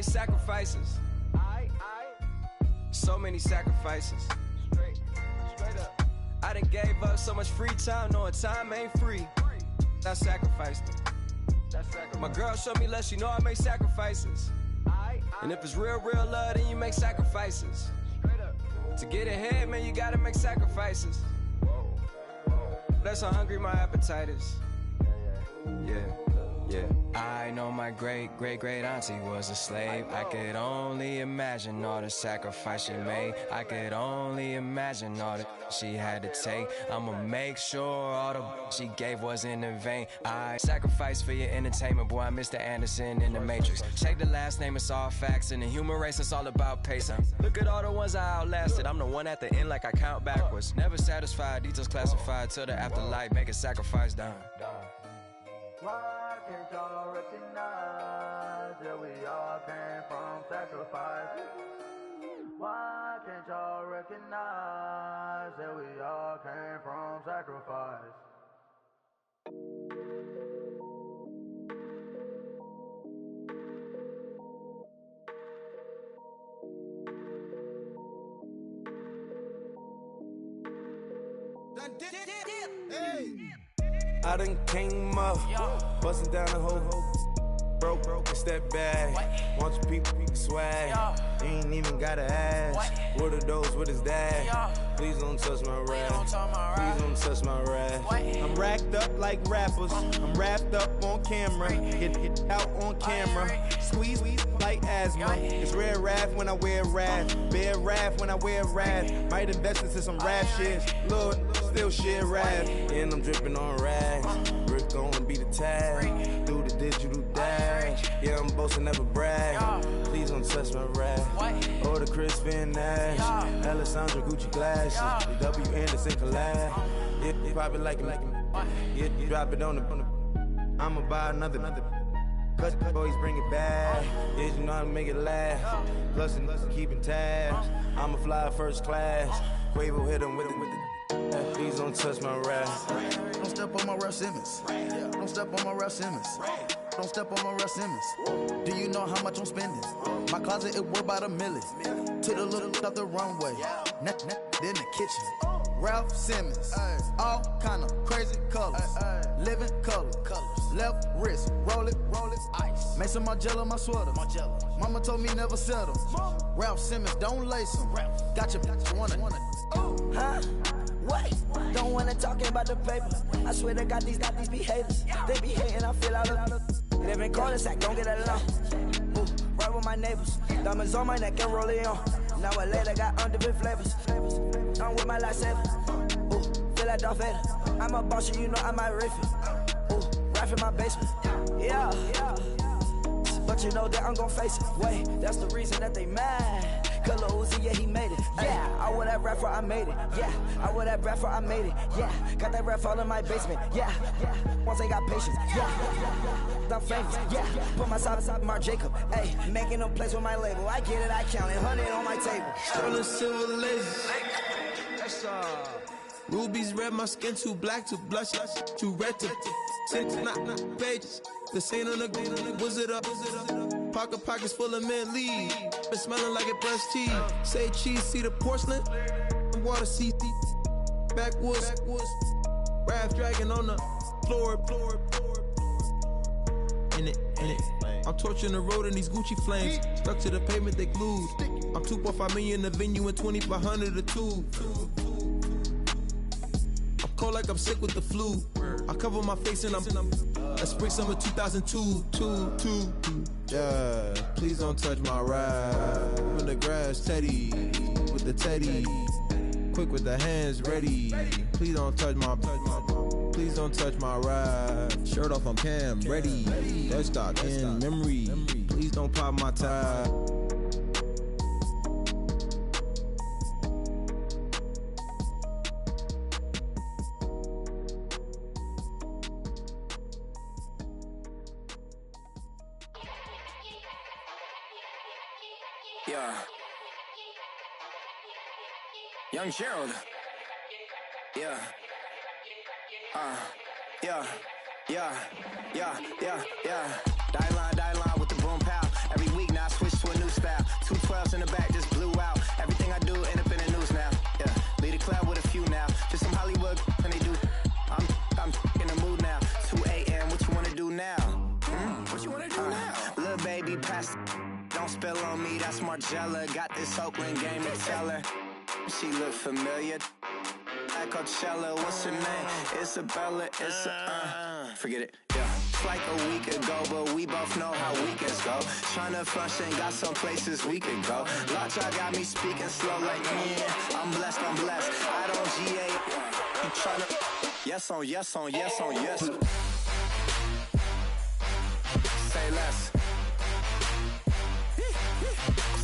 sacrifices. So many sacrifices. Straight up. I done gave up so much free time, knowing time ain't free. I sacrificed it. My girl showed me love, she know I make sacrifices. And if it's real love, then you make sacrifices. To get ahead, man, you gotta make sacrifices. That's how hungry my appetite is. Yeah. I know my great auntie was a slave. I could only imagine all the sacrifice she made. I could only imagine all that she had to take. I'ma make sure all the she gave wasn't in vain. I sacrificed for your entertainment, boy. I'm Mr. Anderson in the Matrix. Check the last name, it's all facts. In the human race, it's all about pacing. Look at all the ones I outlasted. I'm the one at the end, like I count backwards. Never satisfied, details classified till the afterlife. Make a sacrifice done. Why can't y'all recognize that we all came from sacrifice? Why can't y'all recognize that we all came from sacrifice? Hey. I done came up, bustin' down the whole broke and step back. Want your people swag, you ain't even gotta ask. What are those, what is that? Please don't touch my rap, please don't touch my rap. I'm racked up like rappers, I'm wrapped up on camera. Hit out on camera, squeeze like asthma. It's rare wrath when I wear wrath, bare wrath when I wear wrath. Might invest into some rap shit, Lord, still shit rap. And I'm dripping on rags, Rick gonna be the tag, do the digital dash. Yeah, I'm boasting, never brag. Please don't touch my rap. Or the Chris Van Nash, Alessandra Gucci glasses, the W Anderson collab. Yeah, you pop it like it. Yeah, you drop it on the. I'ma buy another. Cut the boys, bring it back. Yeah, you know how to make it last. Plus and keeping tabs. I'ma fly first class. Quavo hit him with it. Please don't touch my rap. Don't step on my Ralph Simmons. Don't step on my Ralph Simmons. Don't step on my Ralph Simmons. Do you know how much I'm spending? My closet, it worth about $1 million. To the little out the runway. In the kitchen. Ralph Simmons. All kind of crazy colors. Living colors. Left wrist, roll it, ice. Mason Margiela, my sweater. Mama told me never settle. Ralph Simmons, don't lace him. Got your wanna. Huh? What? Don't wanna talk about the paper. I swear to God, these be haters. They be hating, I feel out of. They been calling, sack, don't get along. Ooh, right with my neighbors. Diamonds on my neck and roll it on. Now I later got different flavors. I'm with my lightsaber. Ooh, feel like Darth Vader. I'm a boss, you know I might riff it. Ooh, right in my basement. Yeah. But you know that I'm gon' face it. Wait, that's the reason that they mad. Color Uzi, yeah, he made it. Yeah, I wear that rap for I made it. Yeah, I wear that rap for I made it. Yeah, got that rap all in my basement. Yeah, once I got patience. Yeah, I'm famous. Yeah, put myself inside Marc Jacob. Hey, making no place with my label. I get it, I count it. 100 on my table. Sterling silver lace. Rubies red, my skin too black to blush, too red to tint, not pages. This ain't on the wizard up. Pockets full of mint leaves. Been smelling like it brushed tea. Say cheese, see the porcelain. Water, see backwoods. Raft dragging on the floor. In it. I'm torching the road in these Gucci flames. Stuck to the pavement, they glued. I'm 2.5 million the venue and 2,500 a tube. I'm cold like I'm sick with the flu. I cover my face and I'm spring summer 2002. Yeah, please don't touch my ride. In the grass, Teddy, with the Teddy. Quick with the hands ready. Please don't touch my ride. Shirt off, I'm Cam, ready. Dead stock in memory. Please don't pop my tie. Yeah. Young Gerald. Yeah. Die line with the boom pow. Every week now I switch 12s in the back just blew out. Everything I do end up in the news now. Yeah, lead a club with a few now. Just some Hollywood and they do. I'm in the mood now. 2 a.m. What you wanna do now? What you wanna do now? Little baby, pass. Don't spill on me. That's Margella. Got this Oakland game to tell her. She look familiar. At Coachella, what's her name? Isabella. Forget it. Yeah. It's like a week ago, but we both know how weekends go. Tryna function, got some places we could go. Lot y'all got me speaking slow like, yeah, I'm blessed. I don't GA. You tryna, yes on yes. Say less.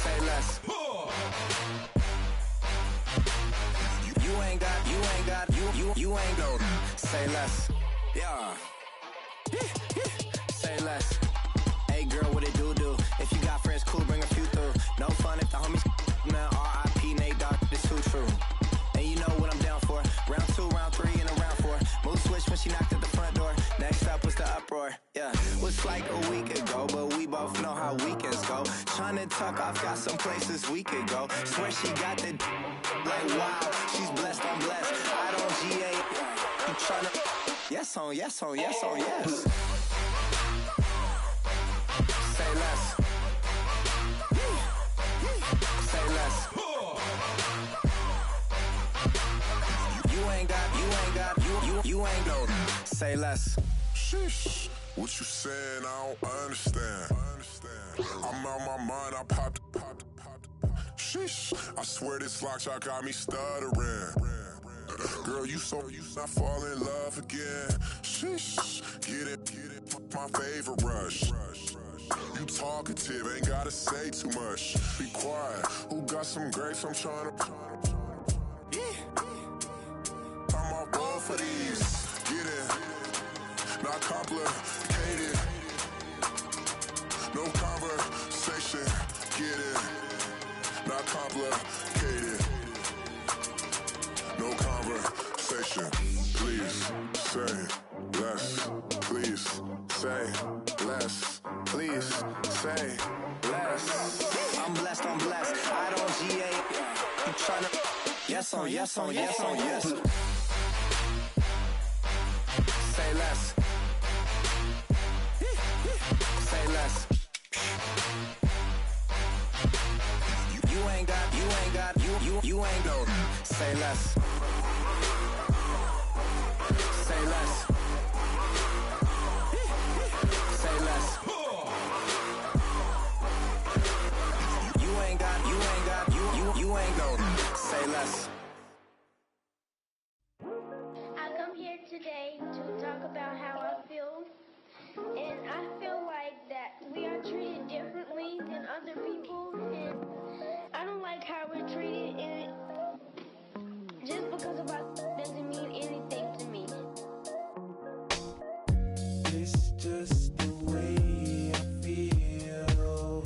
Say less. You ain't got, say less. Yeah. Say less. Hey girl, what it do? If you got friends, cool, bring a few through. No fun if the homies, man, R.I.P. Nate Dogg, this too true. And you know what I'm down for. Round 2, round 3, and a round 4. Mood switch when she knocked at the front door. Next up was the uproar. Yeah, was like a week ago, but we both know how weekends go. Tryna tuck off, got some places we could go. Swear she got the like wow, she's blessed, I'm blessed. I don't GA. You tryna yes on yes. Say less. Say less. You ain't got. Say less. Sheesh, what you saying? I don't understand. I'm out my mind. I popped. Sheesh, I swear this lock shot got me stuttering. Girl, you not fall in love again. Sheesh, get it, my favorite rush. You talkative, ain't gotta say too much. Be quiet, who got some grapes? I'm tryna. I'm all ball for these. Get it, not complicated. No conversation, get it, not complicated. No conversation, please say less. Please say less. Please say less. I'm blessed. I don't GA. You tryna yes on yes. Say less. Say less. You ain't got. Say less. Say less. Say less. You ain't got. Say less. I come here today to talk about how I feel, and I feel like that we are treated differently than other people, and I don't like how we're treated, and just because of us doesn't mean anything to me. It's just the way I feel.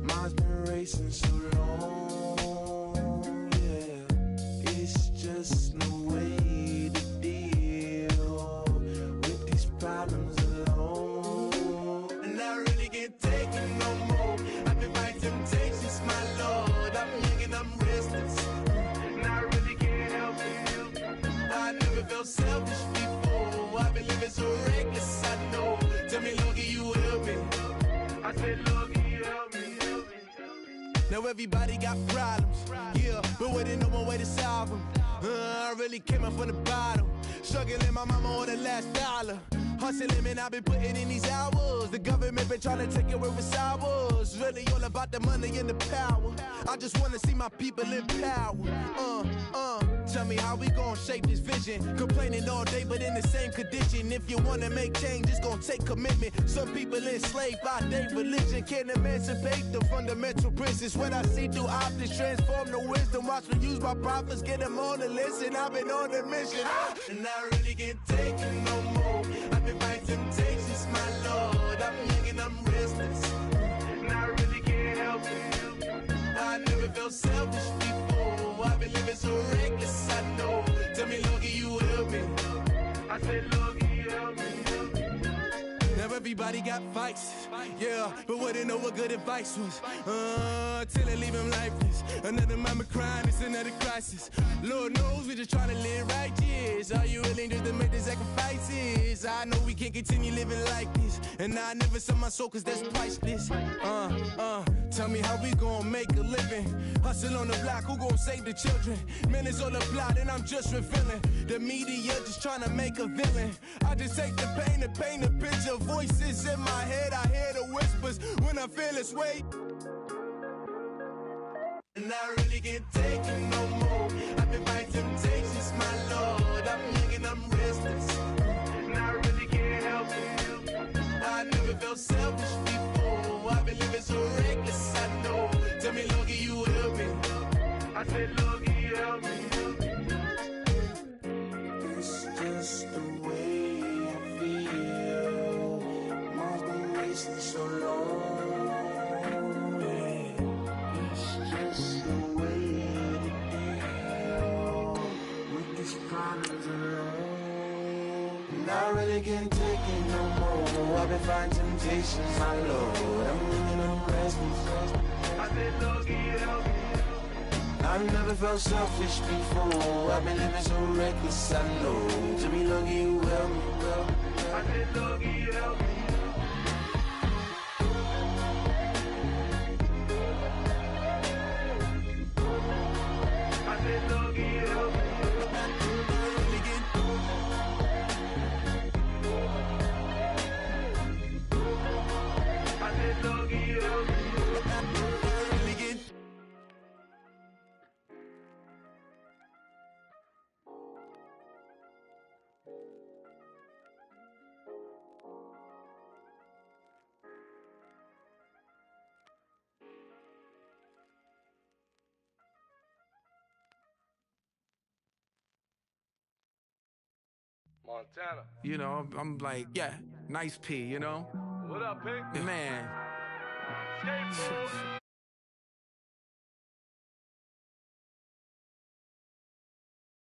Mine's been racing so long, yeah. It's just no way to deal with these problems alone. And I really can't take it no more. I've been fighting temptations, my Lord. I'm young and I'm restless, and I really can't help it. I never felt selfish before. I've been living so reckless, I know. Tell me, Lord, can you help me? I said, Lord, can you help me? Now everybody got problems, yeah, but we didn't know one way to solve them. I really came up from the bottom, struggling my mama on the last dollar. Hustling, man, I've been putting in these hours. The government been trying to take away what's ours. Really all about the money and the power. I just wanna see my people in power. Tell me how we gon' shape this vision. Complaining all day, but in the same condition. If you wanna make change, it's gon' take commitment. Some people enslaved by their religion can't emancipate the fundamental principles. What I see through optics transform the wisdom. Watch me use my prophets, get them on the list, and I've been on a mission. And I really can't take it no more. I've been fighting temptations, my Lord. I'm young and I'm restless, and I really can't help it. I never felt selfish before. I've been living so reckless, I know. Tell me, Lord, can you help me? I said, Lord, can you help me? Now everybody everybody got fights, yeah, but wouldn't know what good advice was. Till they leave him lifeless. Another mama crying, it's another crisis. Lord knows we just trying to live righteous. Are you willing just to make the sacrifices? I know we can't continue living like this, and I never sell my soul cause that's priceless. Tell me how we gon' make a living. Hustle on the block, who gon' save the children? Minutes on the plot and I'm just revealing. The media just trying to make a villain. I just take the pain and paint a picture. Voices in my head, I hear the whispers when I feel this way. And I really can't take it no more. I've been fighting temptations, my Lord. I'm young and I'm restless, and I really can't help it. I never felt selfish before. I've been living so reckless, I know. Tell me, Lord, can you help me? I said, Lord, can you help me? It's just the way I feel. Mom's been wasting so long. It's just the way to deal with these problems alone. And I really can't take it no more. I've been fighting temptations, my Lord. I'm living on restless. I said, Lord, can you help me? I've never felt selfish before. I've been living so reckless, I know. To be lucky you help me, I said, Lord, can you help me? I said, Lord, can you help me? I said, Lord, can you help me? Montana. You know, I'm like, yeah, nice P, you know? What up, Pink? Man.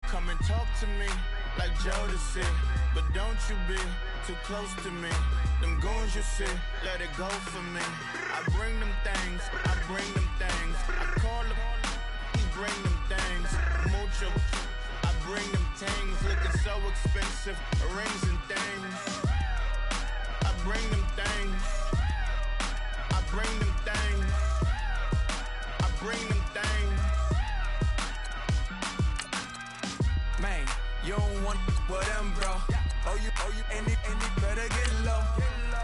Come and talk to me like Jodeci, but don't you be too close to me. Them goons you see, let it go for me. I bring them things, I bring them things. I call them, he bring them things. Mucho, I bring them things. Looking so expensive, rings and things. I bring them things. I bring them things. I bring them things. Man, you don't want with them, bro. Oh, you, and it better get low.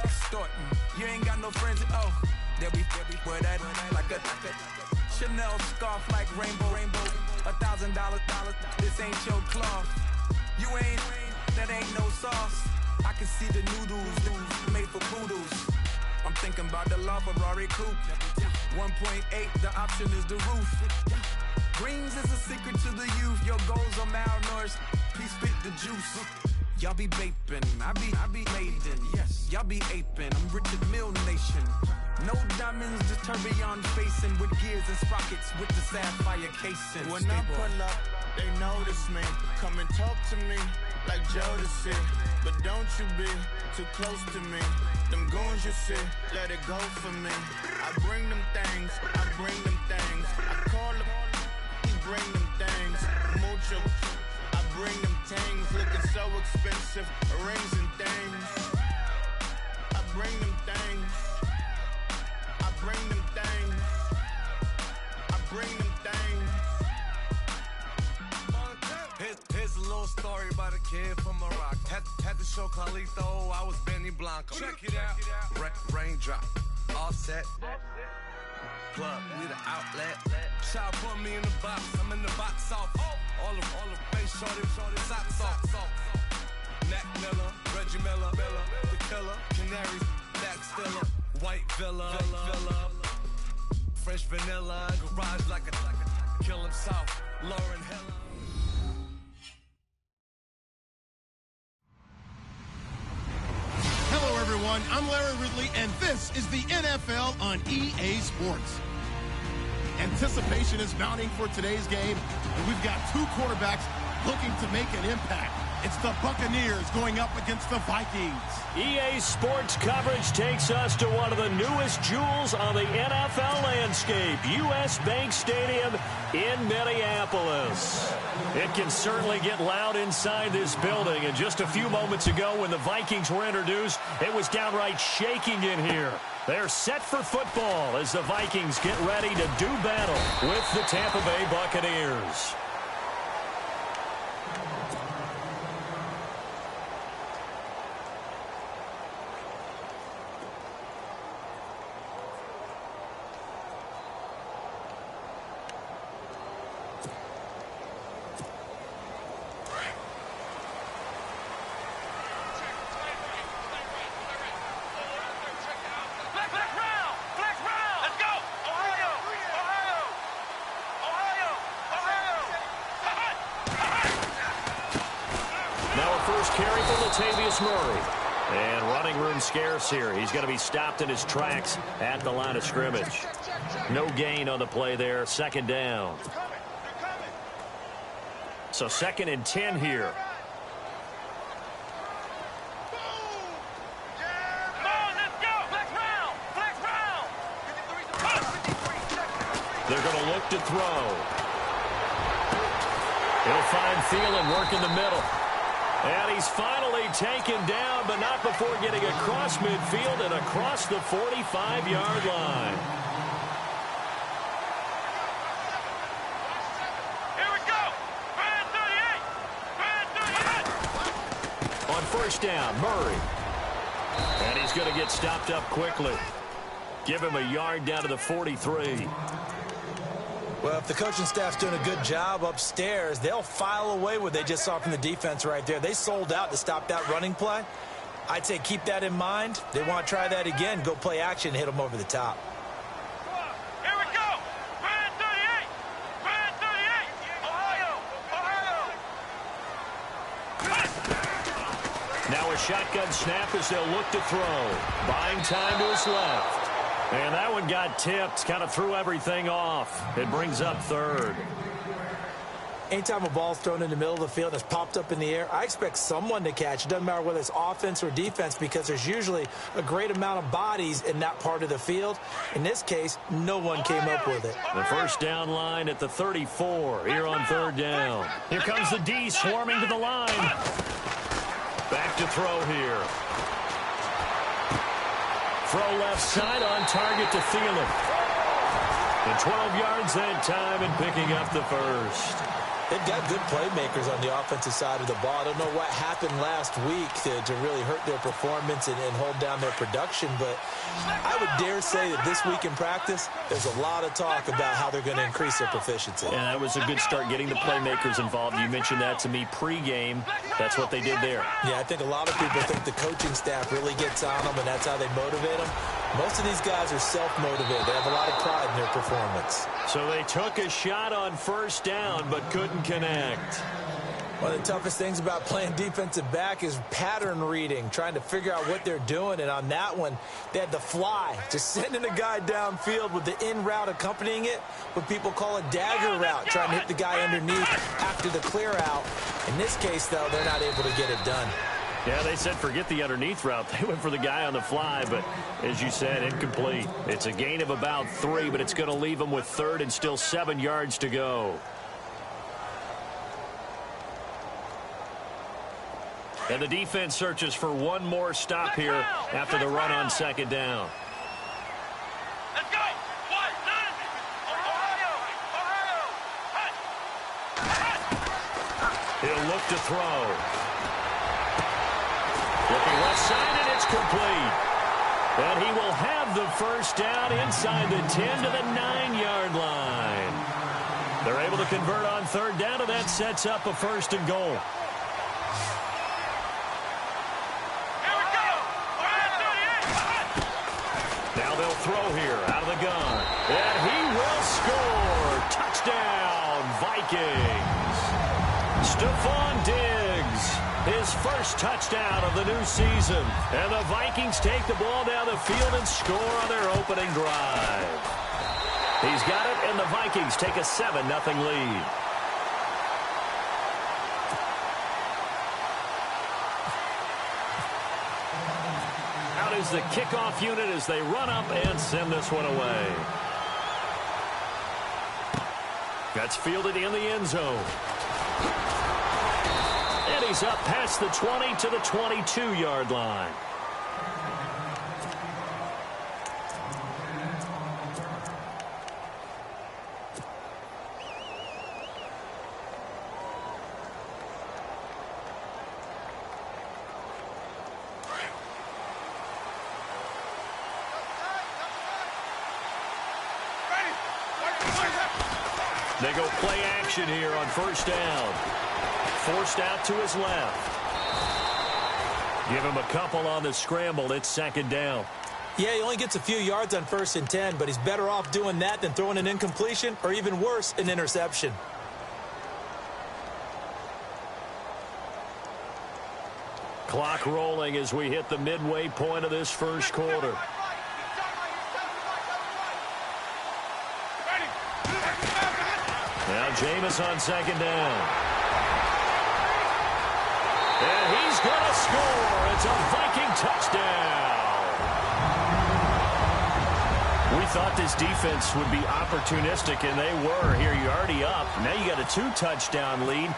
Extorting, you ain't got no friends. Oh, they'll be with that like a Chanel scarf like rainbow. $1,000, this ain't your cloth. You ain't, that ain't no sauce. I can see the noodles made for poodles. I'm thinking about the La Ferrari coupe. 1.8, the option is the roof. Greens is a secret to the youth. Your goals are malnourished. Please spit the juice. Y'all be vaping, I be laden. Yes, y'all be aping. I'm Richard Mill Nation. No diamonds, just tourbillon facing with gears and sprockets with the sapphire casing. When I pull up, they notice me. Come and talk to me like Jodeci, but don't you be too close to me. Them goons you see, let it go for me. I bring them things, I bring them things. I call them, he bring them things. Mucho, I bring them things. Looking so expensive, rings and things. I bring them things. I bring them things. I bring them things. Here's a little story about a kid from Morocco. Had to show Carlito I was Benny Blanco. Check it out. Raindrop, offset. Plug, we the outlet. Shot put me in the box. I'm in the box off. All the face shorty, socks off. Mac Miller, Reggie Miller, the killer, Canaries, Max Stiller, White Villa, Fresh vanilla, garage like a kill himself, Lauren Hiller. Hello, everyone. I'm Larry Ridley, and this is the NFL on EA Sports. Anticipation is mounting for today's game, and we've got two quarterbacks looking to make an impact. It's the Buccaneers going up against the Vikings. EA Sports coverage takes us to one of the newest jewels on the NFL landscape, US Bank Stadium in Minneapolis. It can certainly get loud inside this building, and just a few moments ago when the Vikings were introduced, it was downright shaking in here. They're set for football as the Vikings get ready to do battle with the Tampa Bay Buccaneers. Murray. And running room scarce here. He's going to be stopped in his tracks at the line of scrimmage. No gain on the play there. Second down. So 2nd and 10 here. They're going to look to throw. He'll find Thielen work in the middle. And he's finally taken down, but not before getting across midfield and across the 45-yard line. Here we go. Brand 38. On first down, Murray. And he's going to get stopped up quickly. Give him a yard down to the 43. Well, if the coaching staff's doing a good job upstairs, they'll file away what they just saw from the defense right there. They sold out to stop that running play. I'd say keep that in mind. They want to try that again, go play action, hit them over the top. Here we go. Brand 38. Brand 38. Ohio. Now a shotgun snap as they'll look to throw. Buying time to his left. And that one got tipped, kind of threw everything off. It brings up 3rd. Anytime a ball's thrown in the middle of the field that's popped up in the air, I expect someone to catch. It doesn't matter whether it's offense or defense because there's usually a great amount of bodies in that part of the field. In this case, no one came up with it. The first down line at the 34 here on 3rd down. Here comes the D swarming to the line. Back to throw here. Throw left side on target to Thielen. And 12 yards that time and picking up the first. They've got good playmakers on the offensive side of the ball. I don't know what happened last week to really hurt their performance and hold down their production, but I would dare say that this week in practice, there's a lot of talk about how they're going to increase their proficiency. And that was a good start getting the playmakers involved. You mentioned that to me pregame. That's what they did there. Yeah, I think a lot of people think the coaching staff really gets on them, and that's how they motivate them. Most of these guys are self-motivated. They have a lot of pride in their performance. So they took a shot on first down, but couldn't connect. One of the toughest things about playing defensive back is pattern reading, trying to figure out what they're doing. And on that one, they had the fly, just sending a guy downfield with the in route accompanying it, what people call a dagger route, trying to hit the guy underneath after the clear out. In this case, though, they're not able to get it done. Yeah, they said forget the underneath route. They went for the guy on the fly, but as you said, incomplete. It's a gain of about 3, but it's going to leave them with 3rd and still 7 yards to go. And the defense searches for one more stop here after the run on 2nd down. Let's go. He'll look to throw. Looking left side, and it's complete. And he will have the first down inside the 10 to the 9-yard line. They're able to convert on 3rd down, and that sets up a 1st and goal. Now they'll throw here out of the gun. And he will score. Touchdown, Vikings. Stephon Diggs, his first touchdown of the new season. And the Vikings take the ball down the field and score on their opening drive. He's got it, and the Vikings take a 7-0 lead. is the kickoff unit as they run up and send this one away. That's fielded in the end zone. And he's up past the 20 to the 22-yard line. They go play action here on first down. Forced out to his left. Give him a couple on the scramble. It's second down. Yeah, he only gets a few yards on 1st and 10, but he's better off doing that than throwing an incompletion or even worse, an interception. Clock rolling as we hit the midway point of this first quarter. Now Jameis on second down. And he's going to score. It's a Viking touchdown. We thought this defense would be opportunistic, and they were. Here, you're already up. Now you got a 2-touchdown lead.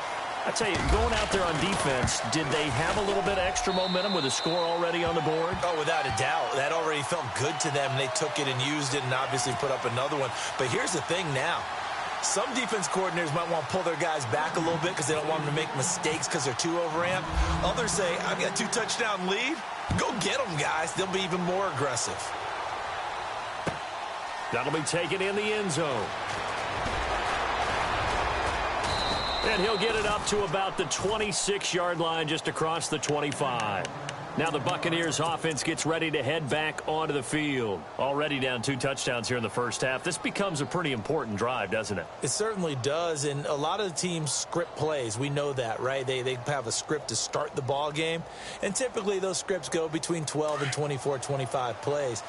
I tell you, going out there on defense, did they have a little bit of extra momentum with a score already on the board? Oh, without a doubt. That already felt good to them. They took it and used it and obviously put up another one. But here's the thing now. Some defense coordinators might want to pull their guys back a little bit because they don't want them to make mistakes because they're too overamped. Others say, I've got a 2-touchdown lead. Go get them, guys. They'll be even more aggressive. That'll be taken in the end zone. And he'll get it up to about the 26-yard line just across the 25. Now the Buccaneers offense gets ready to head back onto the field. Already down 2 touchdowns here in the first half. This becomes a pretty important drive, doesn't it? It certainly does, and a lot of the teams script plays. We know that, right? They have a script to start the ball game, and typically those scripts go between 12 and 24, 25 plays.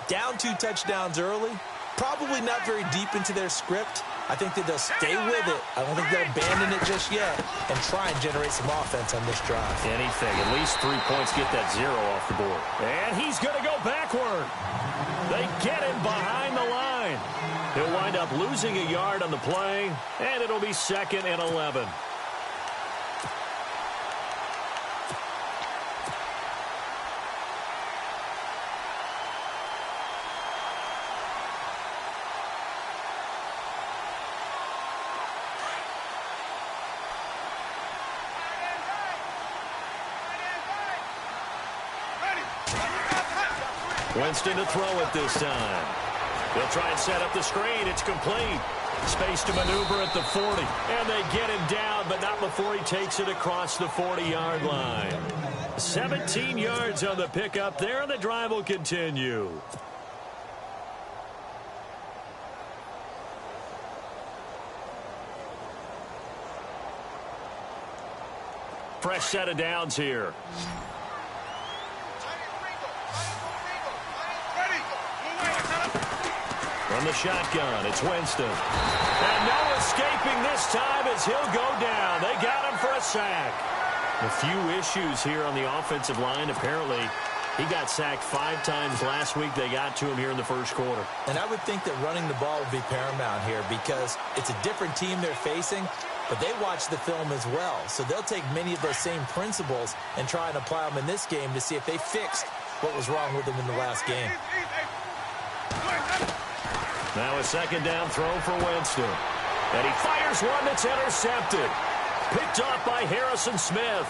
Down 2 touchdowns early, probably not very deep into their script. I think that they'll stay with it. I don't think they'll abandon it just yet and try and generate some offense on this drive. Anything. At least 3 points, get that 0 off the board. And he's going to go backward. They get him behind the line. He'll wind up losing a yard on the play, and it'll be 2nd and 11. Winston to throw it this time. They'll try and set up the screen. It's complete. Space to maneuver at the 40. And they get him down, but not before he takes it across the 40-yard line. 17 yards on the pickup there, and the drive will continue. Fresh set of downs here. From the shotgun, it's Winston. And no escaping this time as he'll go down. They got him for a sack. A few issues here on the offensive line. Apparently, he got sacked 5 times last week. They got to him here in the first quarter. And I would think that running the ball would be paramount here because it's a different team they're facing, but they watch the film as well. So they'll take many of those same principles and try and apply them in this game to see if they fixed what was wrong with them in the last game. Now a second down throw for Winston. And he fires one that's intercepted. Picked off by Harrison Smith.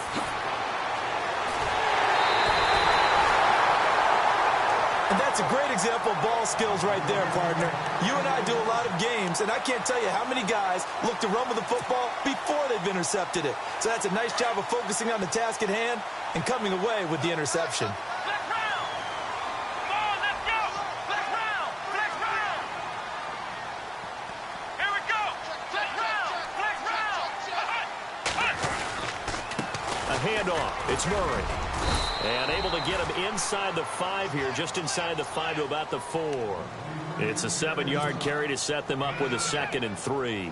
And that's a great example of ball skills right there, partner. You and I do a lot of games, and I can't tell you how many guys look to run with the football before they've intercepted it. So that's a nice job of focusing on the task at hand and coming away with the interception. Handoff. It's Murray. And able to get him inside the 5 here, just inside the 5 to about the 4. It's a 7-yard carry to set them up with a 2nd and 3.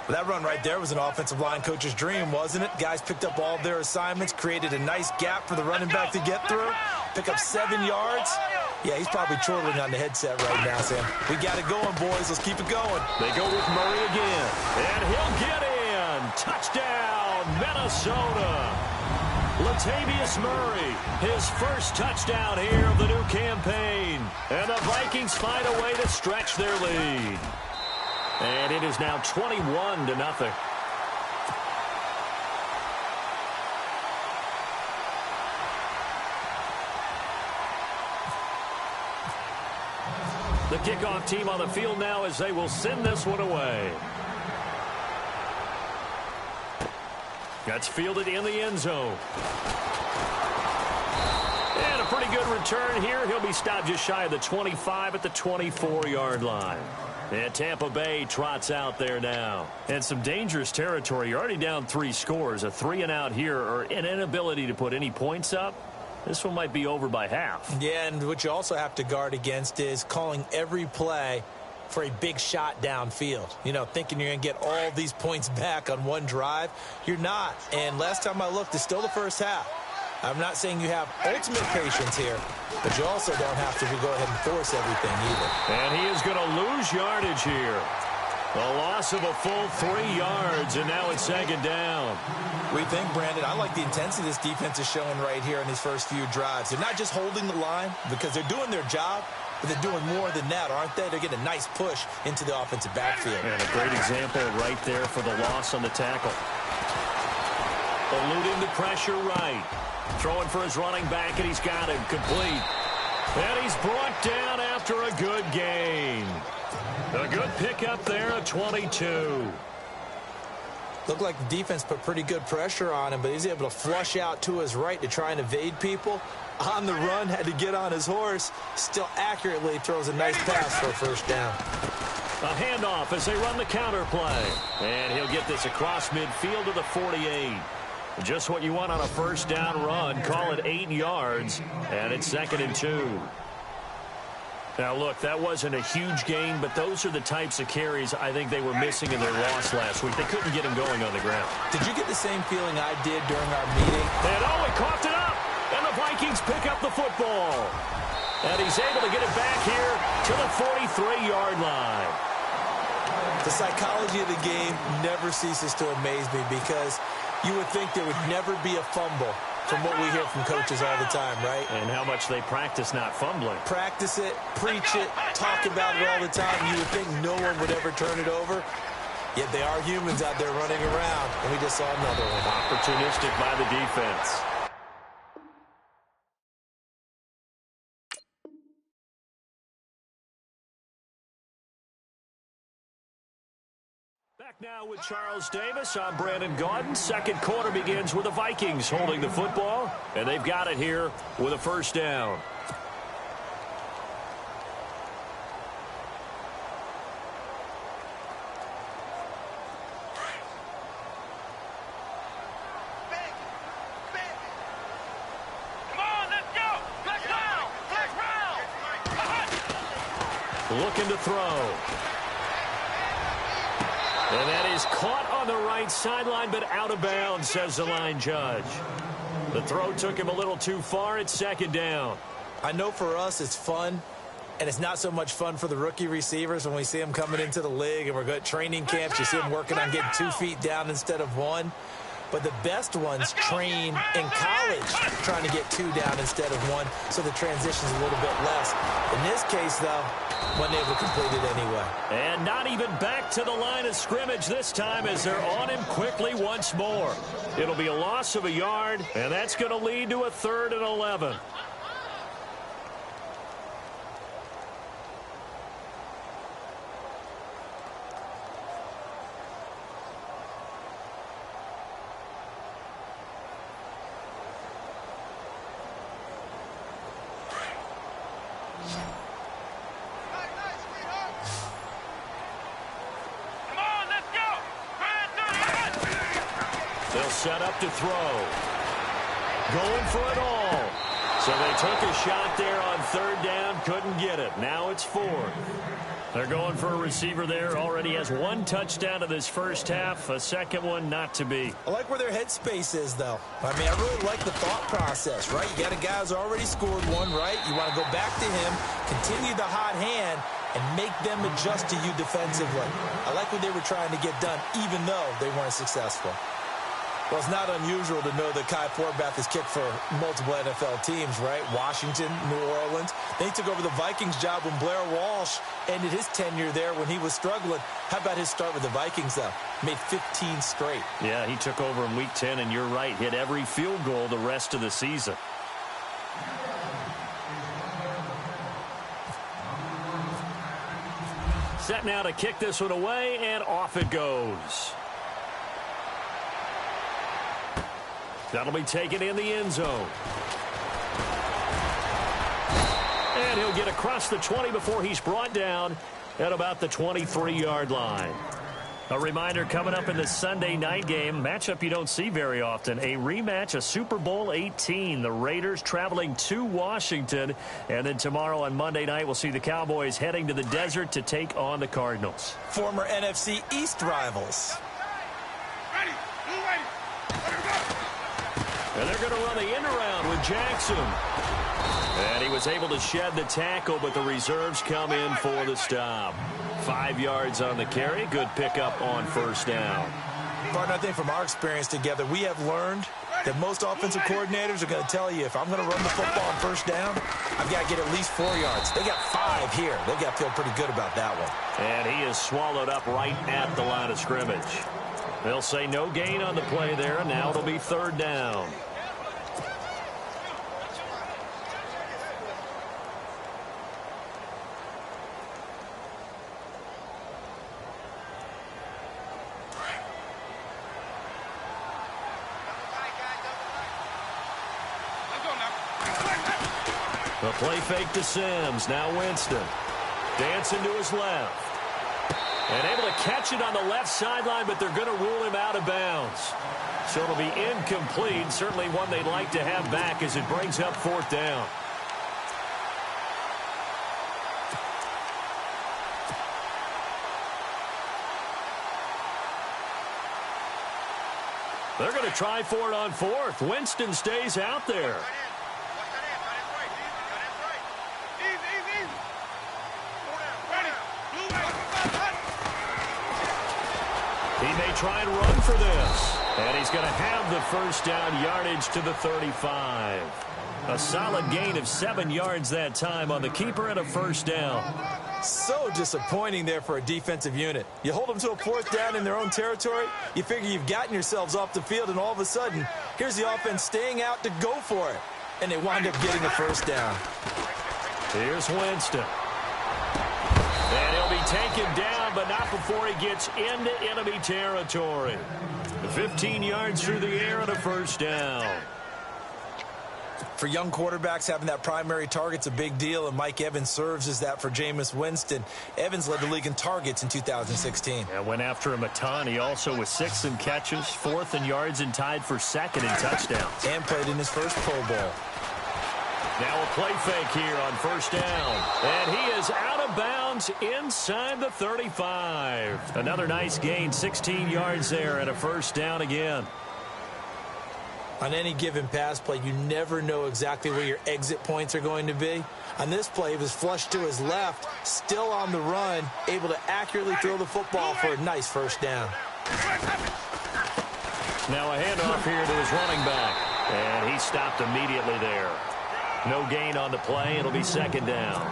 That run right there was an offensive line coach's dream, wasn't it? Guys picked up all of their assignments, created a nice gap for the running back to get through. pick up 7 yards. Yeah, he's probably chortling on the headset right now, Sam. We got it going, boys. Let's keep it going. They go with Murray again, and he'll get in. Touchdown, Minnesota. Latavius Murray, his first touchdown here of the new campaign. And the Vikings find a way to stretch their lead. And it is now 21-0. The kickoff team on the field now as they will send this one away. That's fielded in the end zone. And a pretty good return here. He'll be stopped just shy of the 25 at the 24-yard line. And Tampa Bay trots out there now. And some dangerous territory. You're already down 3 scores. A 3-and-out here or an inability to put any points up. This one might be over by half. Yeah, and what you also have to guard against is calling every play for a big shot downfield. You know, thinking you're going to get all these points back on one drive. You're not. And last time I looked, it's still the first half. I'm not saying you have ultimate patience here, but you also don't have to go ahead and force everything either. And he is going to lose yardage here. A loss of a full 3 yards, and now it's second down. We think, Brandon, I like the intensity this defense is showing right here in these first few drives. They're not just holding the line because they're doing their job, but they're doing more than that, aren't they? They're getting a nice push into the offensive backfield. And a great example right there for the loss on the tackle. Eluding the pressure right. Throwing for his running back, and he's got him complete. And he's brought down after a good gain. A good pickup there at 22. Looked like the defense put pretty good pressure on him, but he's able to flush out to his right to try and evade people. On the run, had to get on his horse. Still accurately throws a nice pass for a first down. A handoff as they run the counter play. And he'll get this across midfield to the 48. Just what you want on a first down run. Call it 8 yards, and it's 2nd and 2. Now, look, that wasn't a huge gain, but those are the types of carries I think they were missing in their loss last week. They couldn't get him going on the ground. Did you get the same feeling I did during our meeting? And oh, he coughed it up, and the Vikings pick up the football. And he's able to get it back here to the 43-yard line. The psychology of the game never ceases to amaze me because you would think there would never be a fumble from what we hear from coaches all the time, right? And how much they practice not fumbling. Practice it, preach it, talk about it all the time. You would think no one would ever turn it over. Yet they are humans out there running around, and we just saw another one. Opportunistic by the defense. Back now with Charles Davis. I'm Brandon Gaudin. Second quarter begins with the Vikings holding the football, and they've got it here with a first down. Looking to throw. And that is caught on the right sideline, but out of bounds, says the line judge. The throw took him a little too far. It's second down. I know for us it's fun, and it's not so much fun for the rookie receivers when we see them coming into the league and we're good training camps. You see them working on getting 2 feet down instead of 1. But the best ones train in college trying to get 2 down instead of 1, so the transition's a little bit less. In this case, though, wasn't able to complete it anyway. And not even back to the line of scrimmage this time as they're on him quickly once more. It'll be a loss of a yard, and that's going to lead to a 3rd and 11. Set up to throw. Going for it all. So they took a shot there on 3rd down, couldn't get minute. Now it's 4th. They're going for a receiver there. Already has 1 touchdown in this first half. A second one not to be. I like where their headspace is, though. I mean, I really like the thought process, right? You got a guy who's already scored one, right? You want to go back to him, continue the hot hand, and make them adjust to you defensively. I like what they were trying to get done, even though they weren't successful. Well, it's not unusual to know that Kai Forbath has kicked for multiple NFL teams, right? Washington, New Orleans. Then he took over the Vikings job when Blair Walsh ended his tenure there when he was struggling. How about his start with the Vikings, though? Made 15 straight. Yeah, he took over in Week 10, and you're right, hit every field goal the rest of the season. Set now to kick this one away, and off it goes. That'll be taken in the end zone. And he'll get across the 20 before he's brought down at about the 23-yard line. A reminder coming up in the Sunday night game, matchup you don't see very often, a rematch of Super Bowl 18. The Raiders traveling to Washington. And then tomorrow on Monday night, we'll see the Cowboys heading to the desert to take on the Cardinals. Former NFC East rivals. And they're going to run the end around with Jackson. And he was able to shed the tackle, but the reserves come in for the stop. 5 yards on the carry. Good pickup on first down. Partner, I think from our experience together, we have learned that most offensive coordinators are going to tell you, if I'm going to run the football on first down, I've got to get at least 4 yards. They got 5 here. They've got to feel pretty good about that one. And he is swallowed up right at the line of scrimmage. They'll say no gain on the play there, and now it'll be third down. The play fake to Sims. Now Winston. Dancing to his left. And able to catch it on the left sideline, but they're going to rule him out of bounds. So it'll be incomplete. Certainly one they'd like to have back as it brings up fourth down. They're going to try for it on fourth. Winston stays out there. He may try and run for this. And he's going to have the first down, yardage to the 35. A solid gain of 7 yards that time on the keeper and a first down. So disappointing there for a defensive unit. You hold them to a fourth down in their own territory, you figure you've gotten yourselves off the field, and all of a sudden, here's the offense staying out to go for it. And they wind up getting a first down. Here's Winston. And he'll be taken down, but not before he gets into enemy territory. 15 yards through the air and a first down. For young quarterbacks, having that primary target's a big deal, and Mike Evans serves as that for Jameis Winston. Evans led the league in targets in 2016. And went after him a ton. He also was 6th in catches, 4th in yards, and tied for 2nd in touchdowns. And played in his first Pro Bowl. Now a play fake here on first down. And he is out of bounds inside the 35. Another nice gain, 16 yards there, and a first down again. On any given pass play, you never know exactly where your exit points are going to be. On this play, he was flushed to his left, still on the run, able to accurately throw the football for a nice first down. Now a handoff here to his running back. And he stopped immediately there. No gain on the play. It'll be second down.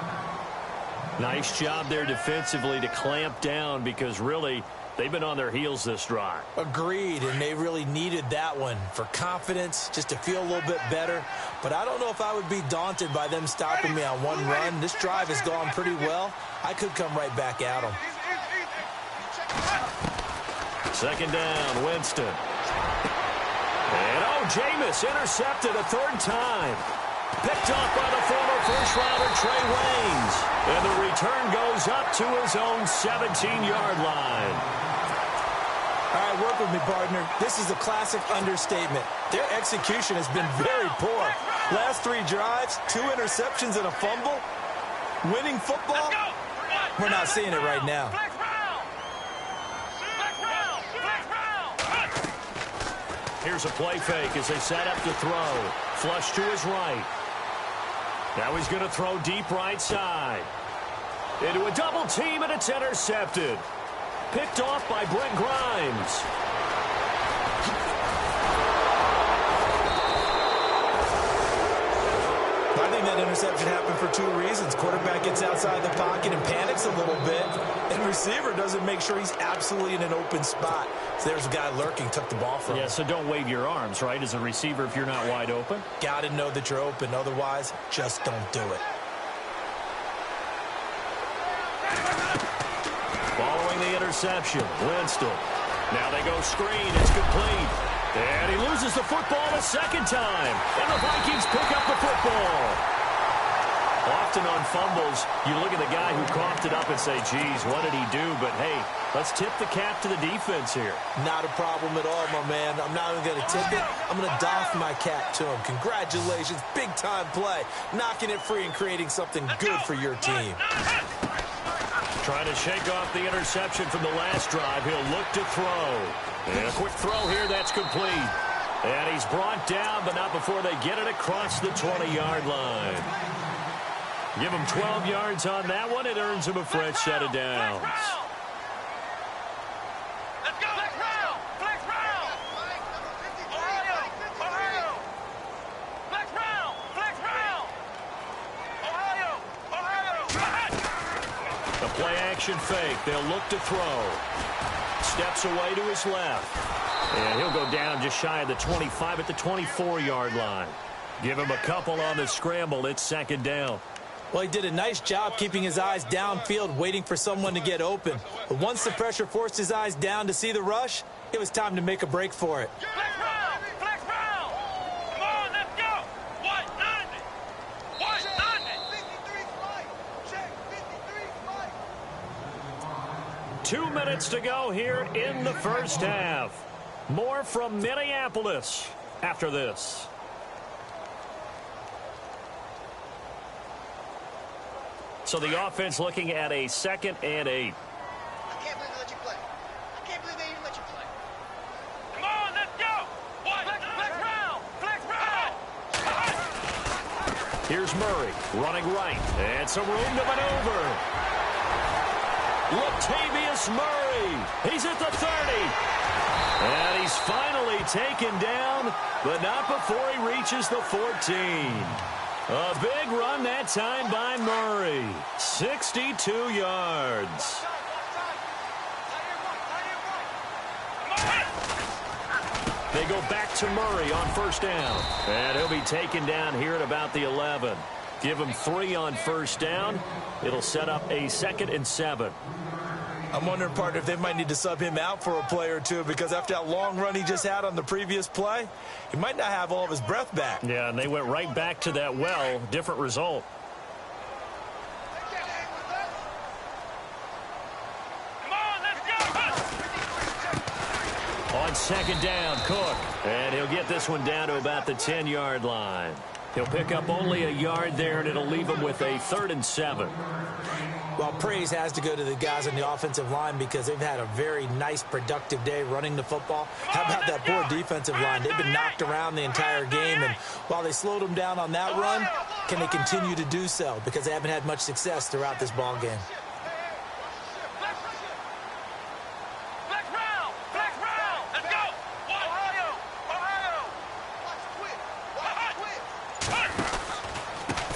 Nice job there defensively to clamp down, because really they've been on their heels this drive. Agreed, and they really needed that one for confidence, just to feel a little bit better. But I don't know if I would be daunted by them stopping me on one run. This drive has gone pretty well. I could come right back at them. Second down, Winston. And Jameis intercepted a third time. Picked off by the former first-rounder Trey Waynes. And the return goes up to his own 17-yard line. All right, work with me, partner. This is a classic understatement. Their execution has been very poor. Last 3 drives, 2 interceptions and a fumble. Winning football? We're not seeing it right now. Here's a play fake as they set up to throw. Flush to his right. Now he's going to throw deep right side. Into a double team, and it's intercepted. Picked off by Brent Grimes. I think that interception happened for two reasons. Quarterback gets outside the pocket and panics a little bit, and receiver doesn't make sure he's absolutely in an open spot. So there's a guy lurking, took the ball from him. Yeah, so don't wave your arms, right, as a receiver if you're not wide open. Got to know that you're open. Otherwise, just don't do it. Following the interception, Winston. Now they go screen. It's complete. And he loses the football a second time. And the Vikings pick up the football. Often on fumbles, you look at the guy who coughed it up and say, geez, what did he do? But, hey, let's tip the cap to the defense here. Not a problem at all, my man. I'm not even going to tip it. I'm going to doff my cap to him. Congratulations. Big-time play. Knocking it free and creating something good for your team. Trying to shake off the interception from the last drive. He'll look to throw. And a quick throw here, that's complete. And he's brought down, but not before they get it across the 20-yard line. Give him 12 yards on that one. It earns him a fresh set of downs. Let's go. Flex round. Flex round. Ohio. Ohio. Flex round. Flex round. Ohio. Ohio. A play-action fake. They'll look to throw. Steps away to his left. And he'll go down just shy of the 25 at the 24-yard line. Give him a couple on the scramble. It's second down. Well, he did a nice job keeping his eyes downfield, waiting for someone to get open. But once the pressure forced his eyes down to see the rush, it was time to make a break for it. Flex round. Flex round. Come on, let's go. 190. 190. 53 flight. Check 53 flight. 2 minutes to go here in the first half. More from Minneapolis after this. So the offense looking at a 2nd and 8. I can't believe they let you play. I can't believe they even let you play. Come on, let's go. Flex round. Flex round. Here's Murray running right. And some room to maneuver. Latavius Murray. He's at the 30. And he's finally taken down, but not before he reaches the 14. A big run that time by Murray. 62 yards. They go back to Murray on first down. And he'll be taken down here at about the 11. Give him 3 on first down. It'll set up a 2nd and 7. I'm wondering, partner, if they might need to sub him out for a play or two, because after that long run he just had on the previous play, he might not have all of his breath back. Yeah, and they went right back to that well. Different result. Come on, let's go. On second down, Cook. And he'll get this one down to about the 10-yard line. He'll pick up only a yard there, and it'll leave him with a 3rd and 7. Well, praise has to go to the guys on the offensive line because they've had a very nice, productive day running the football. How about that poor defensive line? They've been knocked around the entire game, and while they slowed them down on that run, can they continue to do so? Because they haven't had much success throughout this ball game. Flex round. Flex round. Let's go. Ohio. Ohio.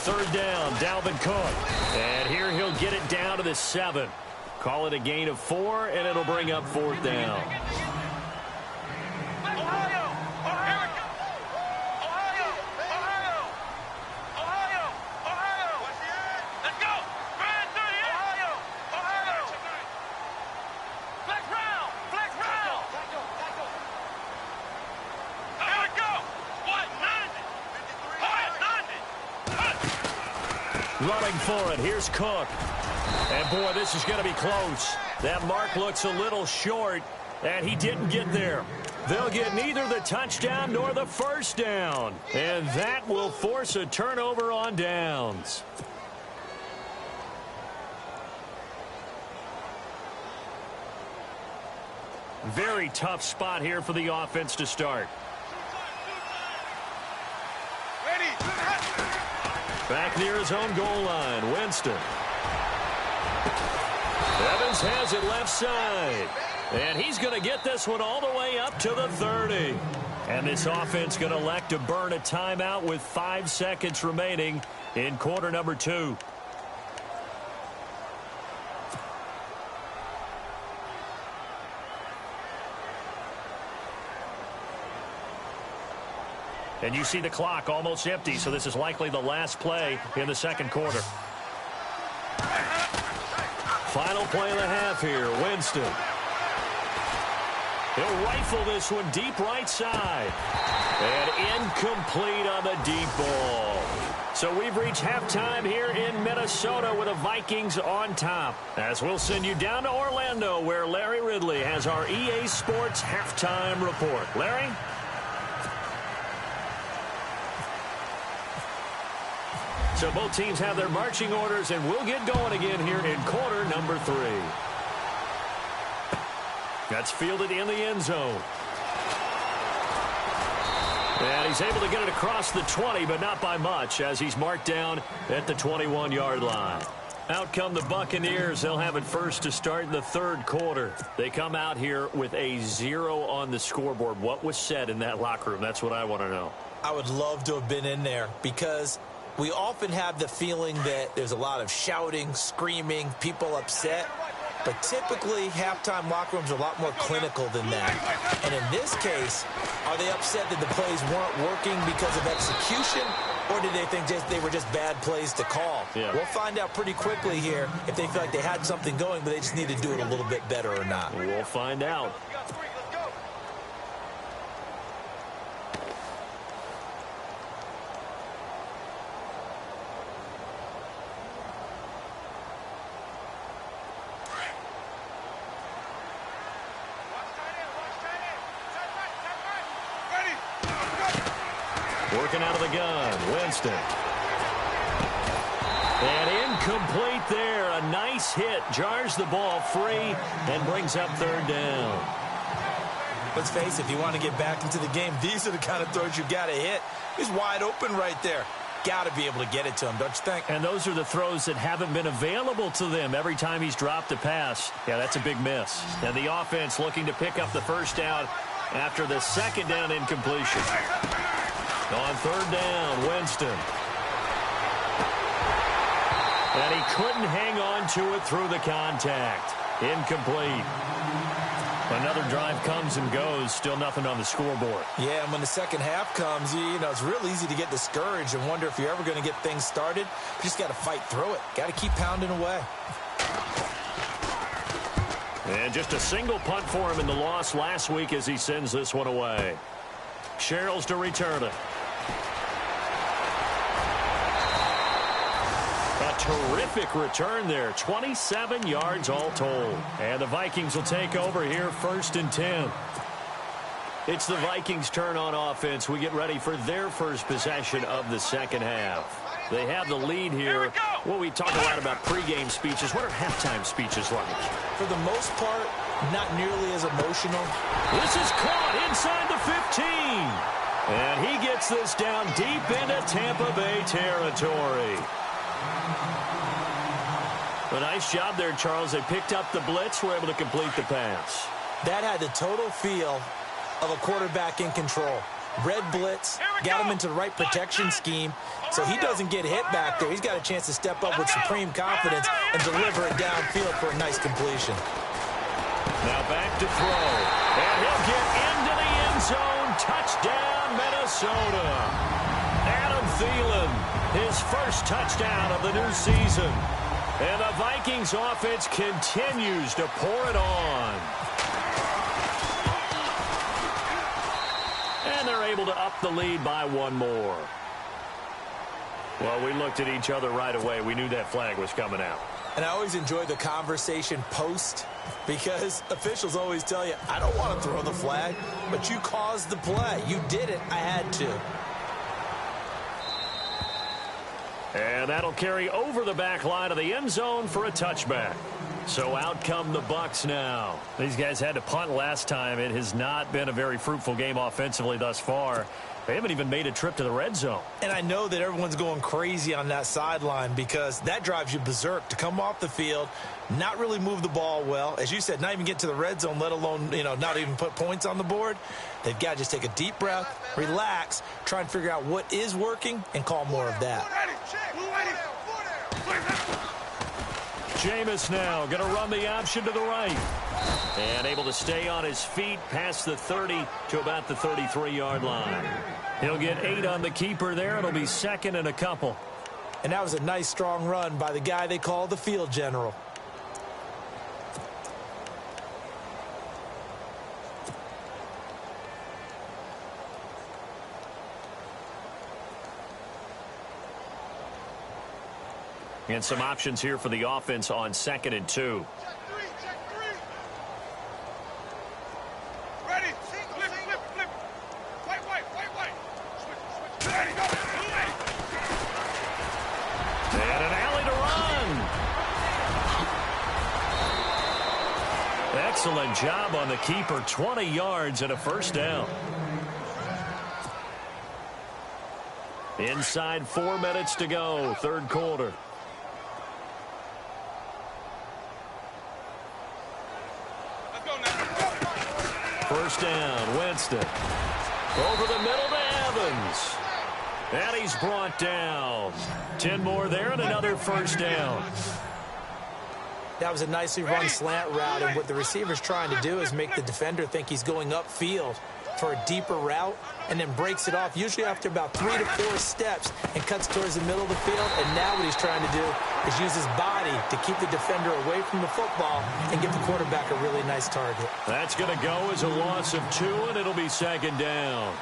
3rd down, Dalvin Cook. And here he'll get it down to the 7. Call it a gain of 4, and it'll bring up 4th down. Ohio. Ohio. Ohio. Ohio. Ohio. Let's go. Grand 38. Ohio. Ohio. Flex round. Flex round. Here we go. 190. 190. Running for it. Here's Cook. And, boy, this is going to be close. That mark looks a little short, and he didn't get there. They'll get neither the touchdown nor the first down. And that will force a turnover on downs. Very tough spot here for the offense to start. Back near his own goal line, Winston. Evans has it left side. And he's going to get this one all the way up to the 30. And this offense going to elect to burn a timeout with 5 seconds remaining in quarter number 2. And you see the clock almost empty, so this is likely the last play in the second quarter. Final play of the half here, Winston. He'll rifle this one deep right side. And incomplete on the deep ball. So we've reached halftime here in Minnesota with the Vikings on top. As we'll send you down to Orlando, where Larry Ridley has our EA Sports halftime report. Larry? So both teams have their marching orders, and we'll get going again here in quarter number 3. That's fielded in the end zone. And he's able to get it across the 20, but not by much, as he's marked down at the 21-yard line. Out come the Buccaneers. They'll have it first to start in the third quarter. They come out here with a 0 on the scoreboard. What was said in that locker room? That's what I want to know. I would love to have been in there, because we often have the feeling that there's a lot of shouting, screaming, people upset. But typically, halftime locker rooms are a lot more clinical than that. And in this case, are they upset that the plays weren't working because of execution? Or did they think they were just bad plays to call? Yeah. We'll find out pretty quickly here if they feel like they had something going, but they just need to do it a little bit better or not. We'll find out. Working out of the gun, Winston. And incomplete there. A nice hit. Jars the ball free and brings up third down. Let's face it, if you want to get back into the game, these are the kind of throws you got to hit. He's wide open right there. Got to be able to get it to him, don't you think? And those are the throws that haven't been available to them every time he's dropped a pass. Yeah, that's a big miss. And the offense looking to pick up the first down after the second down incompletion. On third down, Winston. And he couldn't hang on to it through the contact. Incomplete. Another drive comes and goes. Still nothing on the scoreboard. Yeah, and when the second half comes, you know, it's real easy to get discouraged and wonder if you're ever going to get things started. You just got to fight through it. Got to keep pounding away. And just a single punt for him in the loss last week as he sends this one away. Sherrills to return it. A terrific return there. 27 yards all told. And the Vikings will take over here first and 10. It's the Vikings' turn on offense. We get ready for their first possession of the second half. They have the lead here. Well, we talk a lot about pregame speeches. What are halftime speeches like? For the most part, not nearly as emotional. This is caught inside the 15. And he gets this down deep into Tampa Bay territory. A nice job there, Charles. They picked up the blitz, were able to complete the pass. That had the total feel of a quarterback in control. Red blitz, got him into the right protection scheme, so he doesn't get hit back there. He's got a chance to step up with supreme confidence and deliver it downfield for a nice completion. Now back to throw. And he'll get into the end zone. Touchdown, Minnesota. Adam Thielen, his first touchdown of the new season. And the Vikings offense continues to pour it on. And they're able to up the lead by one more. Well, we looked at each other right away. We knew that flag was coming out. And I always enjoy the conversation post, because officials always tell you, I don't want to throw the flag, but you caused the play. You did it. I had to. And that'll carry over the back line of the end zone for a touchback. So out come the Bucs now. These guys had to punt last time. It has not been a very fruitful game offensively thus far. They haven't even made a trip to the red zone. And I know that everyone's going crazy on that sideline because that drives you berserk to come off the field, not really move the ball well. As you said, not even get to the red zone, let alone, not even put points on the board. They've got to just take a deep breath, relax, try and figure out what is working, and call more of that. Jameis now going to run the option to the right. And able to stay on his feet past the 30 to about the 33-yard line. He'll get 8 on the keeper there. It'll be second and a couple. And that was a nice, strong run by the guy they call the field general. And some options here for the offense on 2nd and 2. Ready? Flip. White. Switch. Ready, go. And an alley to run. Excellent job on the keeper. 20 yards and a first down. Inside 4 minutes to go, third quarter. First down, Winston. Over the middle to Evans. And he's brought down. 10 more there and another first down. That was a nicely run slant route, and what the receiver's trying to do is make the defender think he's going upfield for a deeper route, and then breaks it off, usually after about 3 to 4 steps, and cuts towards the middle of the field. And now what he's trying to do is use his body to keep the defender away from the football and give the quarterback a really nice target. That's going to go as a loss of 2, and it'll be second down.